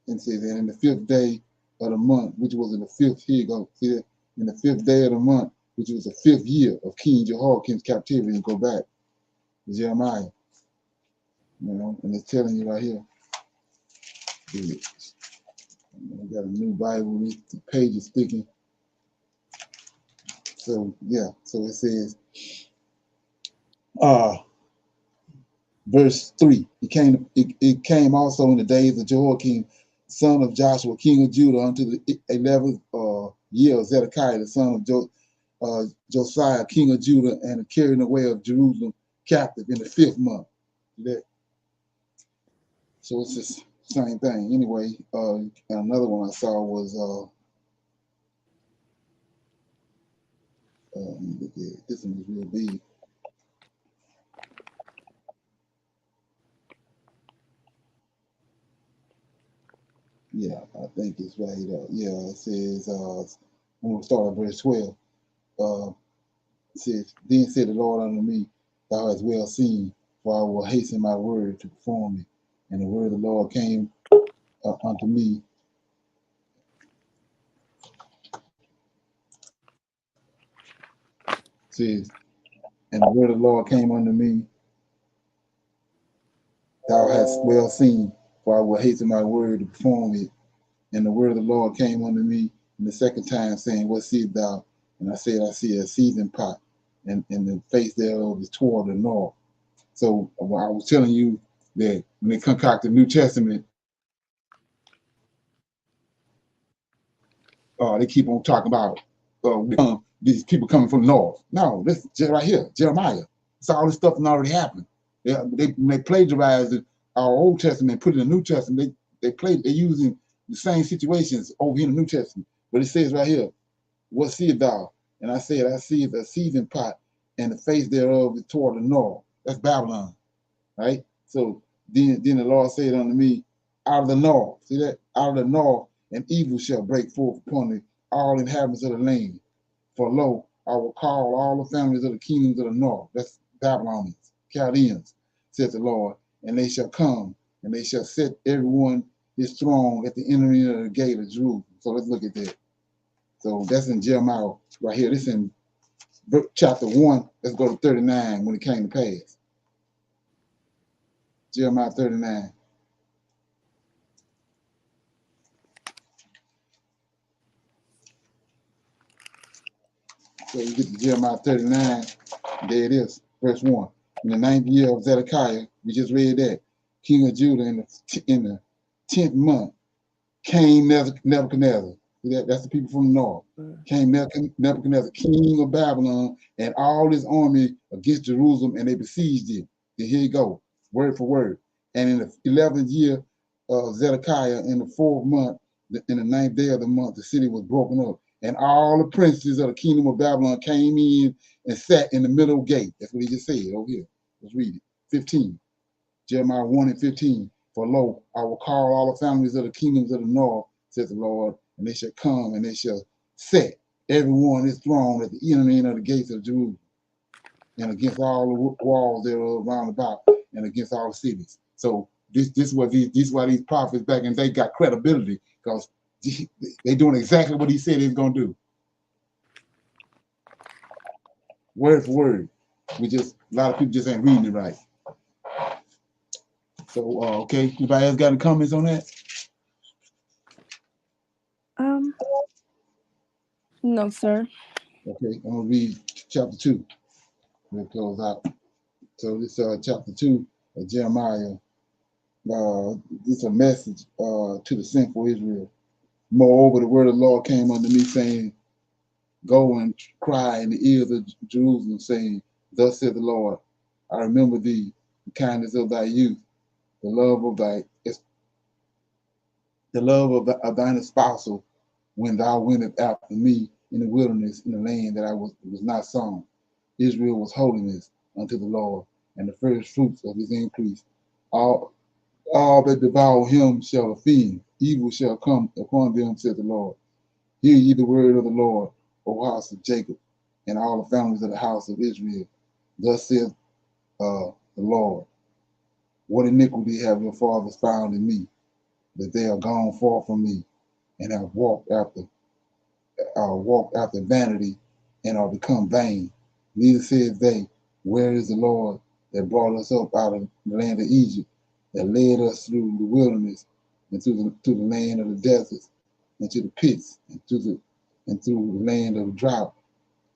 [SPEAKER 1] And it says, and in the 5th day of the month, which was in the 5th, here you go, see that? In the 5th day of the month, which was the 5th year of King Jehoiakim's captivity, and go back to Jeremiah, and it's telling you right here. I got a new Bible, the page is sticking. So yeah, so it says, verse 3, it came also in the days of Jehoiakim, son of Joshua, king of Judah, unto the 11th year of Zedekiah, the son of Josiah, king of Judah, and the carrying away of Jerusalem captive in the 5th month. So it's the same thing. Anyway, another one I saw was this one was real big. Yeah, I think it's right. Yeah, it says, I'm going to start at verse 12. It says, then said the Lord unto me, thou hast well seen, for I will hasten my word to perform it. And the word of the Lord came unto me. It says, and the word of the Lord came unto me, thou hast well seen, for I will hasten my word to perform it. And the word of the Lord came unto me in the 2nd time, saying, what seest thou? And I said, I see a seething pot, and the face thereof is toward the north. So I was telling you that when they concoct the New Testament, they keep on talking about these people coming from the north. No, this is right here, Jeremiah. It's all this stuff that already happened. They plagiarized our Old Testament, put it in the New Testament. They're using the same situations over here in the New Testament. But it says right here, what seest thou? And I said, I see a seething pot, and the face thereof is toward the north. That's Babylon, right? So then the Lord said unto me, out of the north, see that? Out of the north, an evil shall break forth upon all inhabitants of the land. For lo, I will call all the families of the kingdoms of the north, that's Babylonians, Chaldeans, says the Lord, and they shall come, and they shall set everyone his throne at the entering of the gate of Jerusalem. So let's look at that. So that's in Jeremiah right here. This is in chapter 1. Let's go to 39 when it came to pass. Jeremiah 39. So you get to Jeremiah 39. There it is, verse 1. In the 9th year of Zedekiah, we just read that, king of Judah, in the 10th month, came Nebuchadnezzar. That's the people from the north. Came Nebuchadnezzar, king of Babylon, and all his army against Jerusalem, and they besieged it. And here you go, word for word. And in the 11th year of Zedekiah, in the 4th month, in the 9th day of the month, the city was broken up. And all the princes of the kingdom of Babylon came in and sat in the middle gate. That's what he just said over here. Let's read it. 15. Jeremiah 1 and 15. For lo, I will call all the families of the kingdoms of the north, says the Lord, and they shall come and they shall set everyone his throne at the entering of the gates of Jerusalem, and against all the walls thereof round about, and against all the cities. So this is why these prophets back in the day got credibility, because they doing exactly what he said he was going to do. Word for word. A lot of people just ain't reading it right. So, okay, anybody else got any comments on that?
[SPEAKER 10] No, sir.
[SPEAKER 1] Okay, I'm gonna read chapter 2. We'll close out. So this chapter 2 of Jeremiah. It's a message to the sinful Israel. Moreover, the word of the Lord came unto me, saying, go and cry in the ears of Jerusalem, saying, thus saith the Lord, I remember thee, the kindness of thy youth, the love of thine espousal, when thou wentest after me in the wilderness, in the land that I was not sown. Israel was holiness unto the Lord, and the first fruits of his increase. All that devour him shall offend. Evil shall come upon them, said the Lord. Hear ye the word of the Lord, O house of Jacob, and all the families of the house of Israel. Thus saith the Lord. what iniquity have your fathers found in me, that they are gone far from me, and have walked after vanity, and are become vain. Neither said they, where is the Lord that brought us up out of the land of Egypt, that led us through the wilderness, and to the land of the deserts, and to the pits, and through the land of the drought,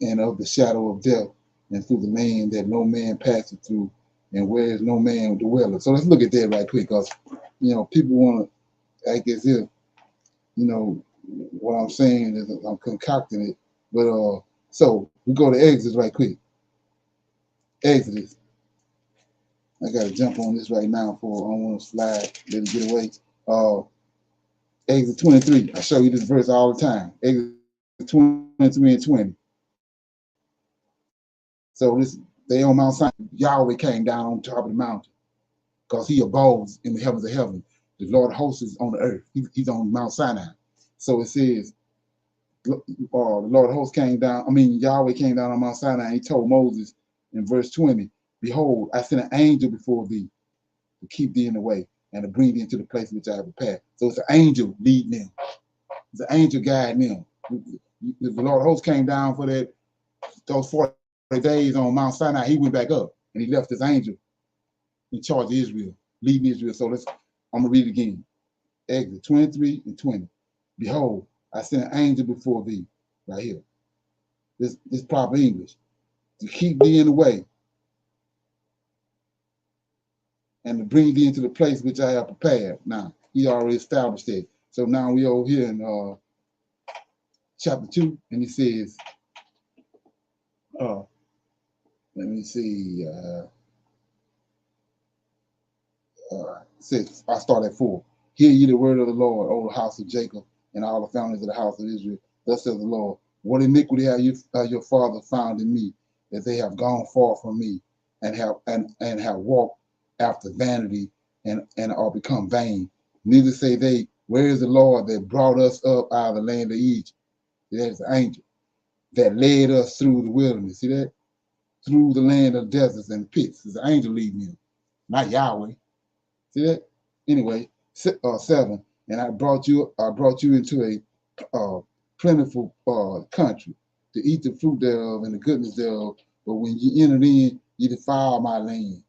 [SPEAKER 1] and of the shadow of death, and through the land that no man passeth through, and where is no man dwelleth. So let's look at that right quick, because people want to act as if what I'm saying is I'm concocting it. But so we go to Exodus right quick. Exodus. I gotta jump on this right now for I don't want to slide, let it get away. Exodus 23. I show you this verse all the time. Exodus 23 and 20. So they on Mount Sinai. Yahweh came down on top of the mountain because he abodes in the heavens of heaven. The Lord hosts is on the earth. He's on Mount Sinai. So it says, the Lord host came down. Yahweh came down on Mount Sinai, and he told Moses in verse 20, behold, I sent an angel before thee to keep thee in the way and to bring thee into the place which I have prepared. So it's an angel leading them. It's an angel guiding them. The Lord host came down for those 40 days on Mount Sinai. He went back up and he left his angel in charge of Israel, leading Israel. So I'm gonna read it again. Exodus 23 and 20. Behold, I sent an angel before thee, right here. This proper English, to keep thee in the way and to bring thee into the place which I have prepared. Now, he already established that. So now we over here in chapter 2, and he says, let me see, six. I start at 4. Hear ye the word of the Lord, O house of Jacob, and all the families of the house of Israel. Thus says the Lord, what iniquity have your father found in me, that they have gone far from me, and have walked after vanity, and are become vain. Neither say they, where is the Lord that brought us up out of the land of Egypt? That is the angel that led us through the wilderness. See that? Through the land of deserts and pits. It's the angel leading them, not Yahweh. See that? Anyway, 7. And I brought you into a plentiful country to eat the fruit thereof and the goodness thereof. But when you entered in, you defiled my land,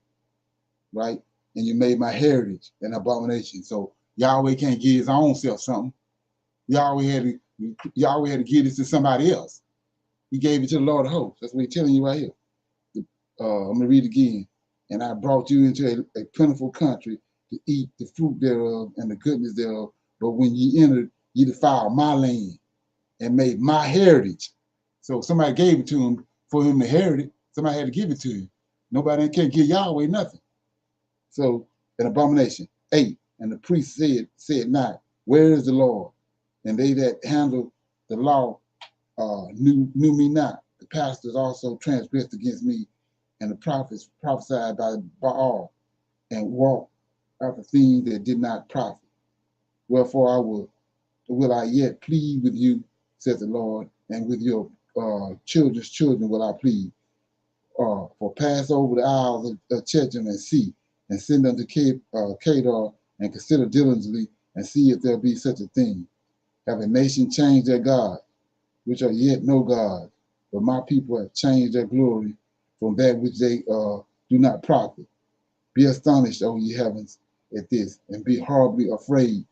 [SPEAKER 1] right? And you made my heritage an abomination. So Yahweh can't give his own self something. Yahweh had to give this to somebody else. He gave it to the Lord of hosts. That's what he's telling you right here. I'm going to read it again. And I brought you into a plentiful country to eat the fruit thereof and the goodness thereof. But when ye entered, ye defiled my land and made my heritage. So somebody gave it to him for him to inherit it. Somebody had to give it to him. Nobody can give Yahweh nothing. So an abomination. 8. And the priest said not, where is the Lord? And they that handle the law knew me not. The pastors also transgressed against me, and the prophets prophesied by Baal, and walked after things that did not profit. Wherefore will I yet plead with you, says the Lord, and with your children's children will I plead. For pass over the isles of Checham and see, and send unto Kedar, and consider diligently, and see if there be such a thing. Have a nation changed their God, which are yet no God, but my people have changed their glory from that which they do not profit. Be astonished, O ye heavens, at this, and be horribly afraid,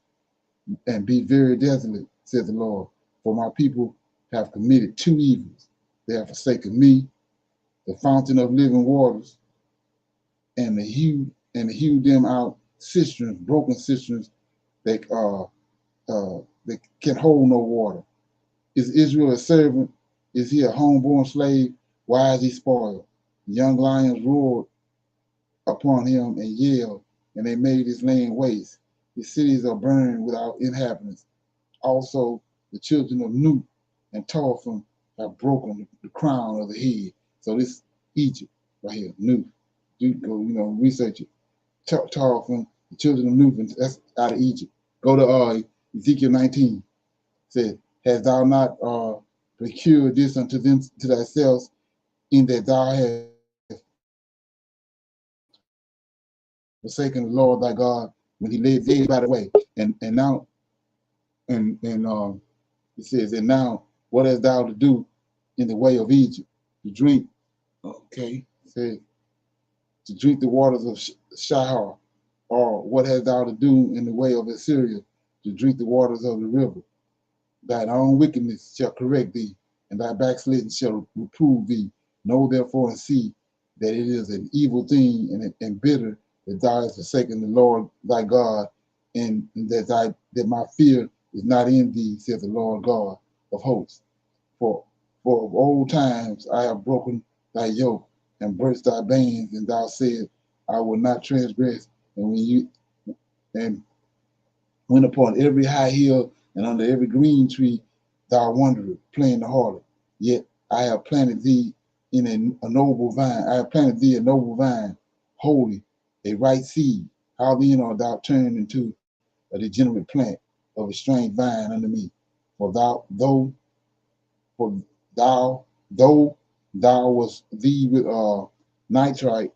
[SPEAKER 1] and be very desolate, says the Lord. For my people have committed 2 evils. They have forsaken me, the fountain of living waters, and hewed them out cisterns, broken cisterns that can hold no water. Is Israel a servant? Is he a homeborn slave? Why is he spoiled? The young lions roared upon him and yelled, and they made his land waste. His cities are burned without inhabitants. Also, the children of Nut and Topham have broken the crown of the head. So this Egypt right here, Nut. You go, research it. Topham, the children of Nut, that's out of Egypt. Go to Ezekiel 19. Said, hast thou not procured this unto them to thyself, in that thou hast forsaken the Lord thy God when he led thee by the way. And now it says, and now what hast thou to do in the way of Egypt? To drink, okay, say, to drink the waters of Shihar, or what hast thou to do in the way of Assyria? To drink the waters of the river. Thine own wickedness shall correct thee, and thy backsliding shall reprove thee. Know therefore and see that it is an evil thing and bitter that thou hast forsaken the Lord thy God, and that my fear is not in thee, saith the Lord God of hosts. For of old times I have broken thy yoke and burst thy bands, and thou said, I will not transgress. And when upon every high hill and under every green tree thou wanderest, playing the harlot. Yet I have planted thee in a noble vine. I have planted thee a noble vine, holy, a right seed. How then art thou turned into a degenerate plant of a strange vine unto me? For for though thou was thee with nitrite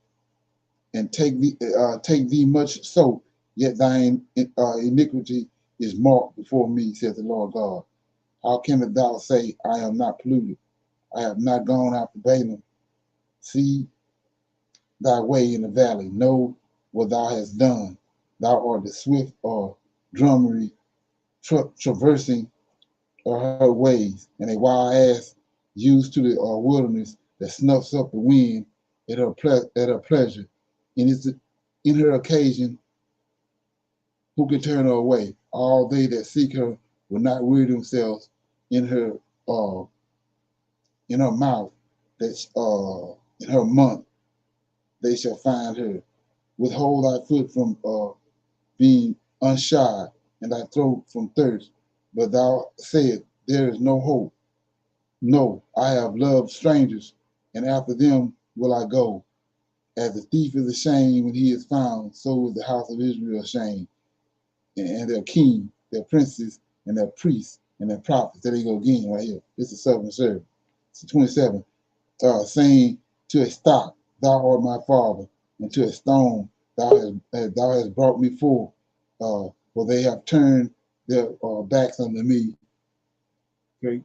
[SPEAKER 1] and take thee much soap, yet thine iniquity is marked before me, saith the Lord God. How canst thou say, I am not polluted? I have not gone after Balaam. See thy way in the valley. Know what thou hast done. Thou art the swift or drummery traversing her ways, and a wild ass used to the wilderness that snuffs up the wind at her pleasure. In her occasion, who can turn her away? All they that seek her will not weary themselves in her uh, mouth. In her month they shall find her. Withhold thy foot from being unshod, and thy throat from thirst. But thou sayest, there is no hope. No, I have loved strangers, and after them will I go. As the thief is ashamed when he is found, so is the house of Israel ashamed, and their king, their princes, and their priests, and their prophets. There they go again right here. This is servant servant. It's 27. Saying to a stock, thou art my father, and to a stone, thou hast brought me forth. For they have turned their backs unto me. Okay.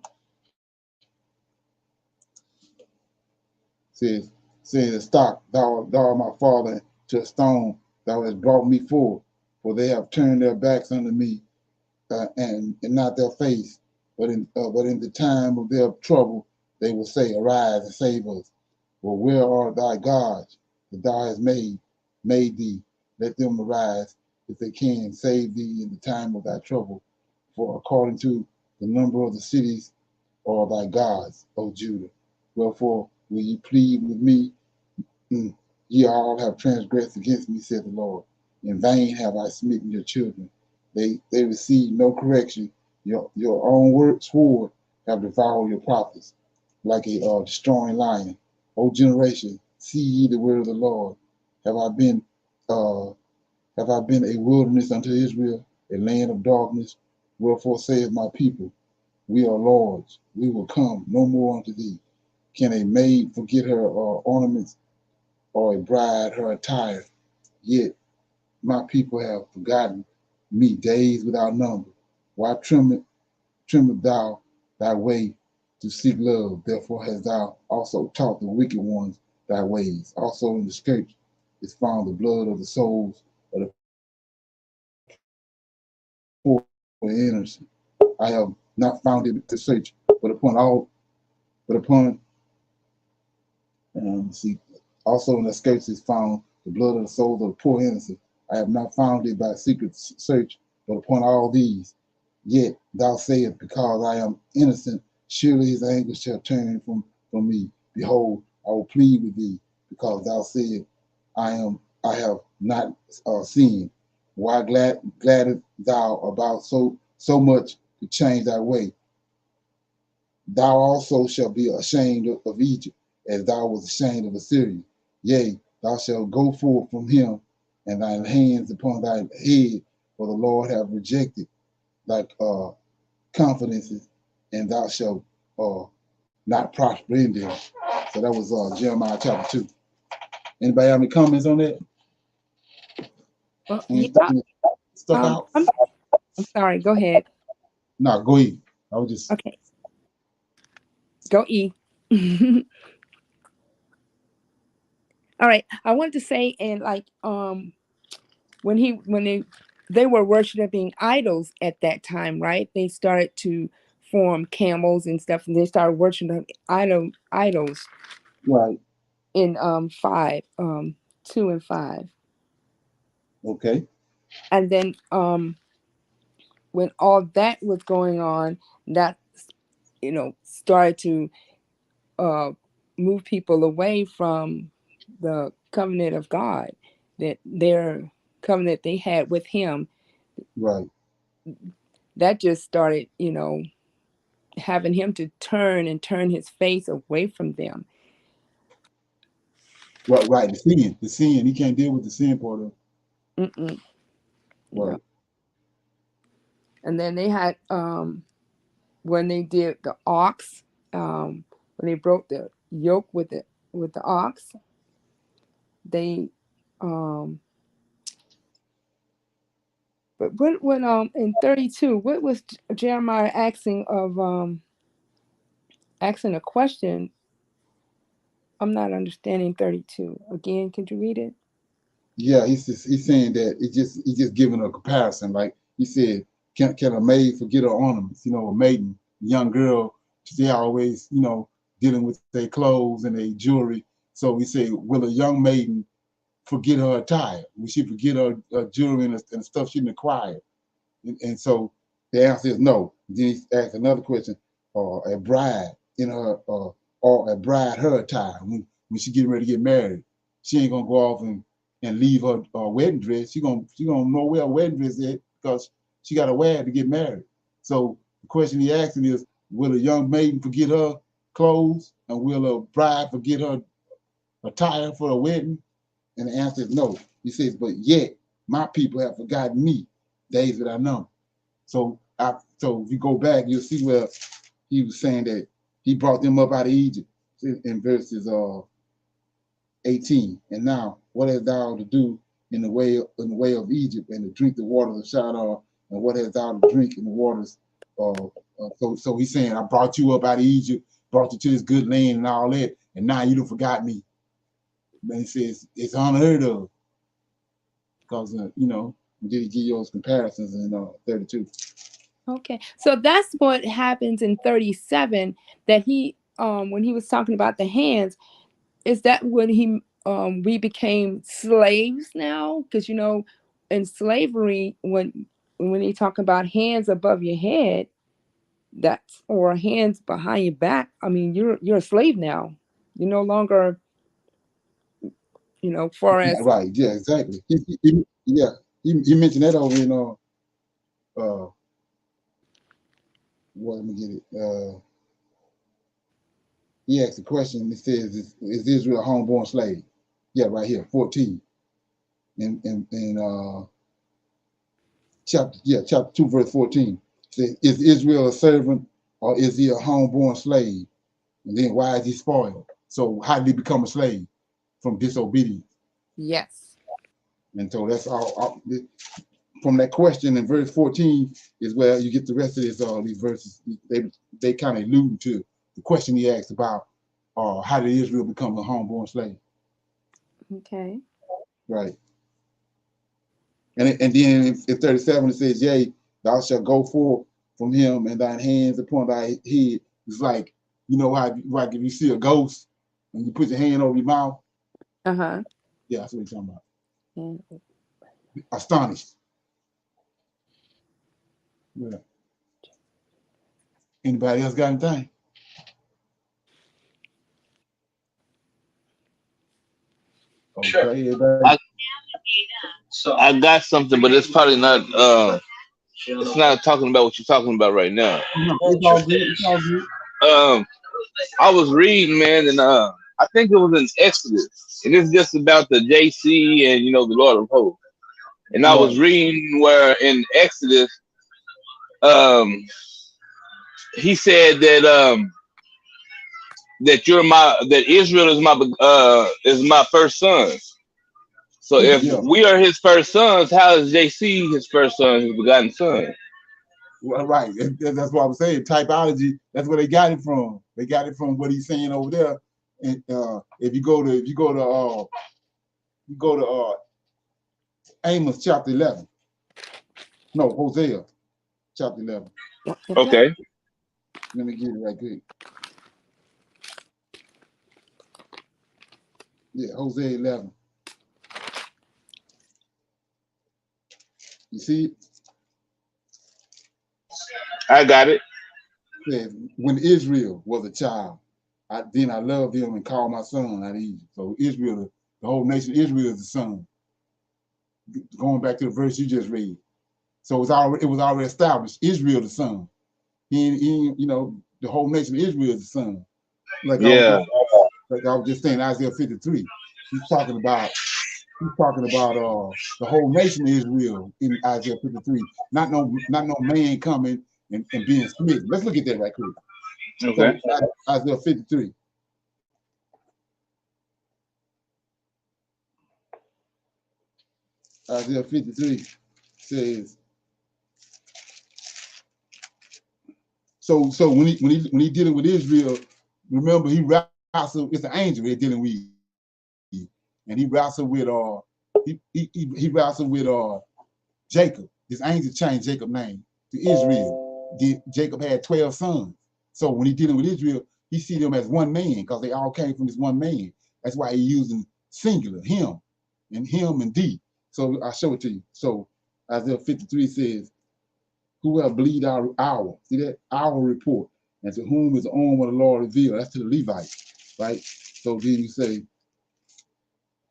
[SPEAKER 1] Says, saying a stock, thou art my father, and to a stone, thou hast brought me forth. For they have turned their backs unto me, and not their face. But in the time of their trouble, they will say, arise and save us. For where are thy gods that thou hast made thee? Let them arise, if they can, save thee in the time of thy trouble. For according to the number of the cities are thy gods, O Judah. Wherefore will ye plead with me? Ye all have transgressed against me, said the Lord. In vain have I smitten your children. They receive no correction. Your own sword have devoured your prophets like a destroying lion. O generation, see ye the word of the Lord. Have I been a wilderness unto Israel, a land of darkness? Wherefore saith my people, we are lords, we will come no more unto thee. Can a maid forget her ornaments, or a bride her attire? Yet my people have forgotten me days without number. Why tremblest thou thy way to seek love? Therefore hast thou also taught the wicked ones thy ways. Also in the scripture is found the blood of the souls of the poor and innocent. I have not found it to search, but upon see, also in the skirts is found the blood of the souls of the poor innocent. I have not found it by secret search, but upon all these. Yet thou sayest, because I am innocent, surely his anger shall turn from me. Behold, I will plead with thee, because thou sayest, I have not sinned. Why gladdest thou about so much to change thy way? Thou also shalt be ashamed of Egypt, as thou was ashamed of Assyria. Yea, thou shalt go forth from him, and thine hands upon thy head, for the Lord hath rejected thy confidences, and thou shalt not prosper in them. So that was Jeremiah chapter 2. Anybody have any comments on that? and
[SPEAKER 7] Yeah.
[SPEAKER 1] stuck out.
[SPEAKER 7] I'm sorry. Go ahead.
[SPEAKER 1] No, go ahead. I was just
[SPEAKER 7] Okay. Go E. All right. I wanted to say, and like, when they were worshiping idols at that time, right? They started to form camels and stuff, and they started worshiping idols
[SPEAKER 1] right.
[SPEAKER 7] in 2 and 5.
[SPEAKER 1] Okay.
[SPEAKER 7] And then when all that was going on, that started to uh move people away from the covenant of God, that their covenant they had with him.
[SPEAKER 1] Right.
[SPEAKER 7] That just started, having him to turn his face away from them.
[SPEAKER 1] Right. The sin. He can't deal with the sin part of it.
[SPEAKER 7] Mm-mm.
[SPEAKER 1] Right.
[SPEAKER 7] Yeah. And then they had when they did the ox, when they broke the yoke with the ox, they but when in 32, what was Jeremiah asking a question? I'm not understanding 32. Again, could you read it?
[SPEAKER 1] Yeah, he's saying that he's just giving a comparison. Like he said, can a maid forget her ornaments? A maiden, young girl, they always, dealing with their clothes and their jewelry. So he said, will a young maiden forget her attire? Will she forget her jewelry and the stuff she acquired? And so the answer is no. Then he asked another question, a bride in her or a bride her attire when she getting ready to get married. She ain't gonna go off and leave her wedding dress. She gonna know where her wedding dress is because she got to wear it to get married. So the question he asking is, will a young maiden forget her clothes, and will a bride forget her attire for a wedding? And the answer is no. He says, but yet my people have forgotten me, days that I know. So if you go back, you'll see where he was saying that he brought them up out of Egypt in verses 18. And now, what hast thou to do in the way of Egypt, and to drink the waters of Shinar, and what hast thou to drink in the waters? So he's saying, I brought you up out of Egypt, brought you to this good land and all that, and now you don't forgot me. But he says it's unheard of because did he give you those comparisons in 32?
[SPEAKER 7] Okay, so that's what happens in 37. That he when he was talking about the hands, is that when we became slaves now? Because in slavery, when they talk about hands above your head, or hands behind your back, I mean you're a slave now. You're no longer, far as
[SPEAKER 1] Right, yeah, exactly. He mentioned that over in let me get it. He asked the question. It says, "Is Israel a homeborn slave?" Yeah, right here, 14, in chapter 2, verse 14. It says, "Is Israel a servant, or is he a homeborn slave?" And then, why is he spoiled? So, how did he become a slave? From disobedience.
[SPEAKER 7] yes.
[SPEAKER 1] And so that's all from that question in verse 14 is where you get the rest of these verses. They kind of allude to the question he asked about how did Israel become a homeborn slave?
[SPEAKER 7] Okay.
[SPEAKER 1] Right. And then in 37 it says, "Yea, thou shalt go forth from him, and thine hands upon thy head." It's like, how like if you see a ghost and you put your hand over your mouth.
[SPEAKER 7] Uh-huh.
[SPEAKER 1] Yeah, that's what he's talking about.
[SPEAKER 7] And
[SPEAKER 1] Astonished. Yeah. Anybody else got anything? Okay,
[SPEAKER 10] Sure.
[SPEAKER 1] everybody.
[SPEAKER 10] I got something, but it's probably not. It's not talking about what you're talking about right now.
[SPEAKER 1] No, it's all good. It's all good.
[SPEAKER 10] I was reading, man, and I think it was in Exodus, and it's just about the JC and the Lord of Hosts. And I was
[SPEAKER 1] Right.
[SPEAKER 10] reading where in Exodus, he said that that Israel is my first son. So if
[SPEAKER 1] Yeah.
[SPEAKER 10] we are his first sons, how is JC his first son, his begotten son?
[SPEAKER 1] Well, right. That's what I was saying. Typology. That's where they got it from. They got it from what he's saying over there. And if you go to Amos chapter 11. No, Hosea chapter 11.
[SPEAKER 10] Okay.
[SPEAKER 1] Let me get it right quick. Yeah, Hosea 11. You see it?
[SPEAKER 10] I got it.
[SPEAKER 1] It says, when Israel was a child, then I loved him and called my son out of Egypt. So Israel, the whole nation, Israel is the son. Going back to the verse you just read. So it was already established. Israel the son. He the whole nation of Israel is the son. Like I
[SPEAKER 10] Yeah.
[SPEAKER 1] was just saying, Isaiah 53. He's talking about the whole nation of Israel in Isaiah 53. Not no man coming and being smitten. Let's look at that right quick.
[SPEAKER 10] Okay.
[SPEAKER 1] So Isaiah 53. Isaiah 53 says, so when he dealing with Israel, remember he wrestled, it's an angel he's dealing with, and he wrestled with he wrestled with Jacob. This angel changed Jacob's name to Israel. Jacob had 12 sons. So when he dealing with Israel, he see them as one man because they all came from this one man. That's why he using singular, him and thee. So I'll show it to you. So Isaiah 53 says, who have believed our hour? See that? Our report. And to whom is the arm of the Lord revealed? That's to the Levites, right? So then you say,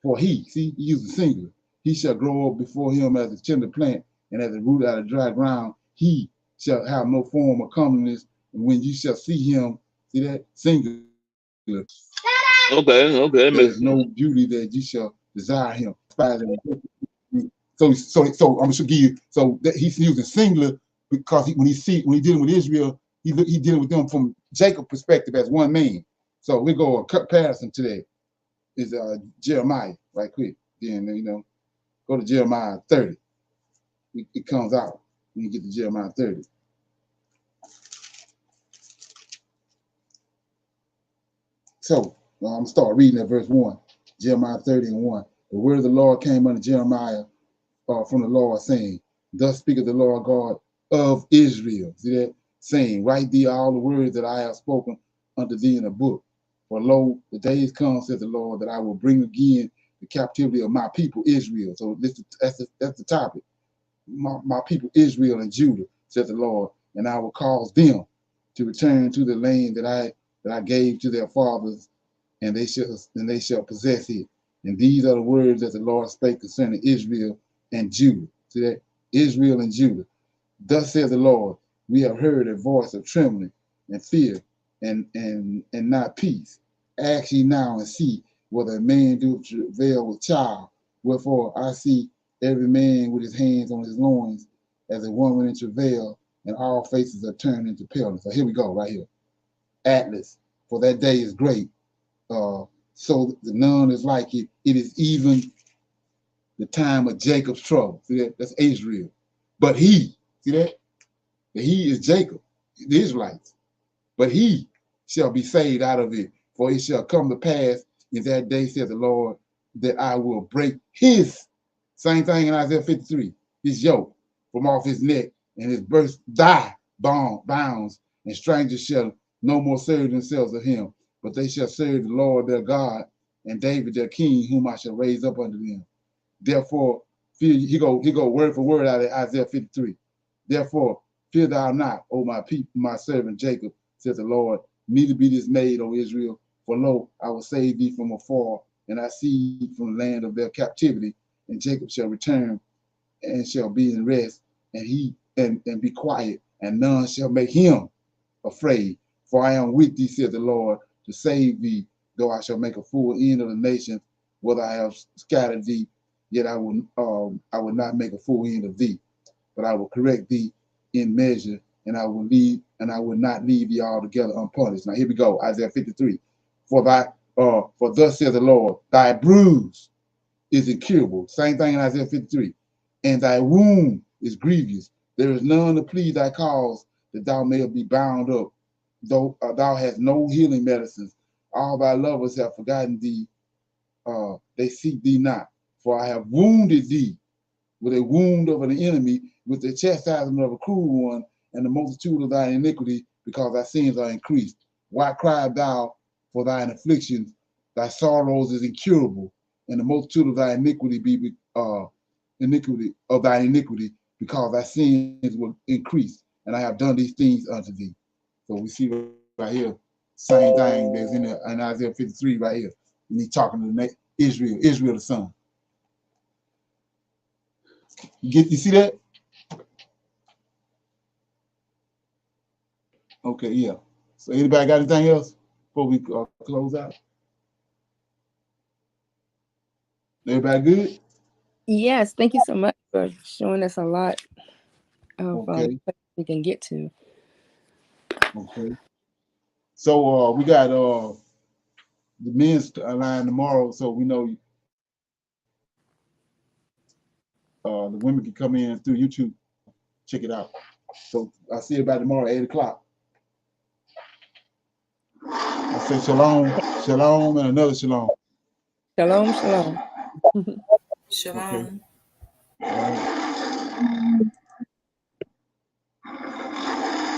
[SPEAKER 1] for he, see, he used the singular. He shall grow up before him as a tender plant and as a root out of dry ground. He shall have no form of comeliness. And when you shall see him, see that? Singular.
[SPEAKER 10] Okay.
[SPEAKER 1] There's no beauty that you shall desire him. So I'm gonna give you. So that he's using singular because when he dealing with Israel, he dealing with them from Jacob's perspective as one man. So we go a comparison to that is Jeremiah right quick. Then go to Jeremiah 30. It comes out when you get to Jeremiah 30. So I'm gonna start reading at verse 1. Jeremiah 30 and 1. The word of the Lord came unto Jeremiah from the Lord, saying, thus speaketh the Lord God of Israel. See that? Saying, write thee all the words that I have spoken unto thee in a book. For lo, the days come, says the Lord, that I will bring again the captivity of my people Israel. So that's the topic. My people Israel and Judah, says the Lord, and I will cause them to return to the land that I gave to their fathers, and they shall possess it. And these are the words that the Lord spake concerning Israel and Judah. See that? Israel and Judah. Thus says the Lord, we have heard a voice of trembling and fear and not peace. Ask ye now and see whether a man do travail with child. Wherefore I see every man with his hands on his loins as a woman in travail, and all faces are turned into paleness. So here we go, right here. Atlas, for that day is great. So the none is like it. It is even the time of Jacob's trouble. See that? That's Israel. But he, see that? He is Jacob, the Israelites. But he shall be saved out of it. For it shall come to pass in that day, says the Lord, that I will break his, same thing in Isaiah 53, his yoke from off his neck, and his burst bounds, and strangers shall no more serve themselves of him, but they shall serve the Lord their God, and David their king, whom I shall raise up unto them. Therefore, fear, he go word for word out of Isaiah 53. Therefore, fear thou not, O my people, my servant Jacob, says the Lord, neither be dismayed, O Israel, for lo, I will save thee from afar, and I see thee from the land of their captivity, and Jacob shall return and shall be in rest, and he and be quiet, and none shall make him afraid. For I am with thee, says the Lord, to save thee, though I shall make a full end of the nations, whether I have scattered thee, yet I will not make a full end of thee, but I will correct thee in measure, and I will not leave thee altogether unpunished. Now here we go, Isaiah 53. For thus says the Lord, thy bruise is incurable. Same thing in Isaiah 53. And thy wound is grievous. There is none to plead thy cause, that thou mayest be bound up. Though thou hast no healing medicines, all thy lovers have forgotten thee. They seek thee not. For I have wounded thee with a wound of an enemy, with the chastisement of a cruel one, and the multitude of thy iniquity, because thy sins are increased. Why criest thou for thine afflictions? Thy sorrows is incurable, and the multitude of thy iniquity be iniquity of thy iniquity, because thy sins will increase, and I have done these things unto thee. So we see right here, same thing that's in Isaiah 53 right here. And he's talking to Israel, Israel the son. You see that? Okay, yeah. So anybody got anything else before we close out? Everybody good?
[SPEAKER 7] Yes, thank you so much for showing us a lot of
[SPEAKER 1] Okay.
[SPEAKER 7] we can get to.
[SPEAKER 1] Okay. So we got the men's line tomorrow, so we know the women can come in through YouTube, check it out. So I'll see everybody tomorrow at 8 o'clock. I say shalom, shalom, and another shalom.
[SPEAKER 7] Shalom, shalom.
[SPEAKER 4] Shalom.
[SPEAKER 1] Okay. All right.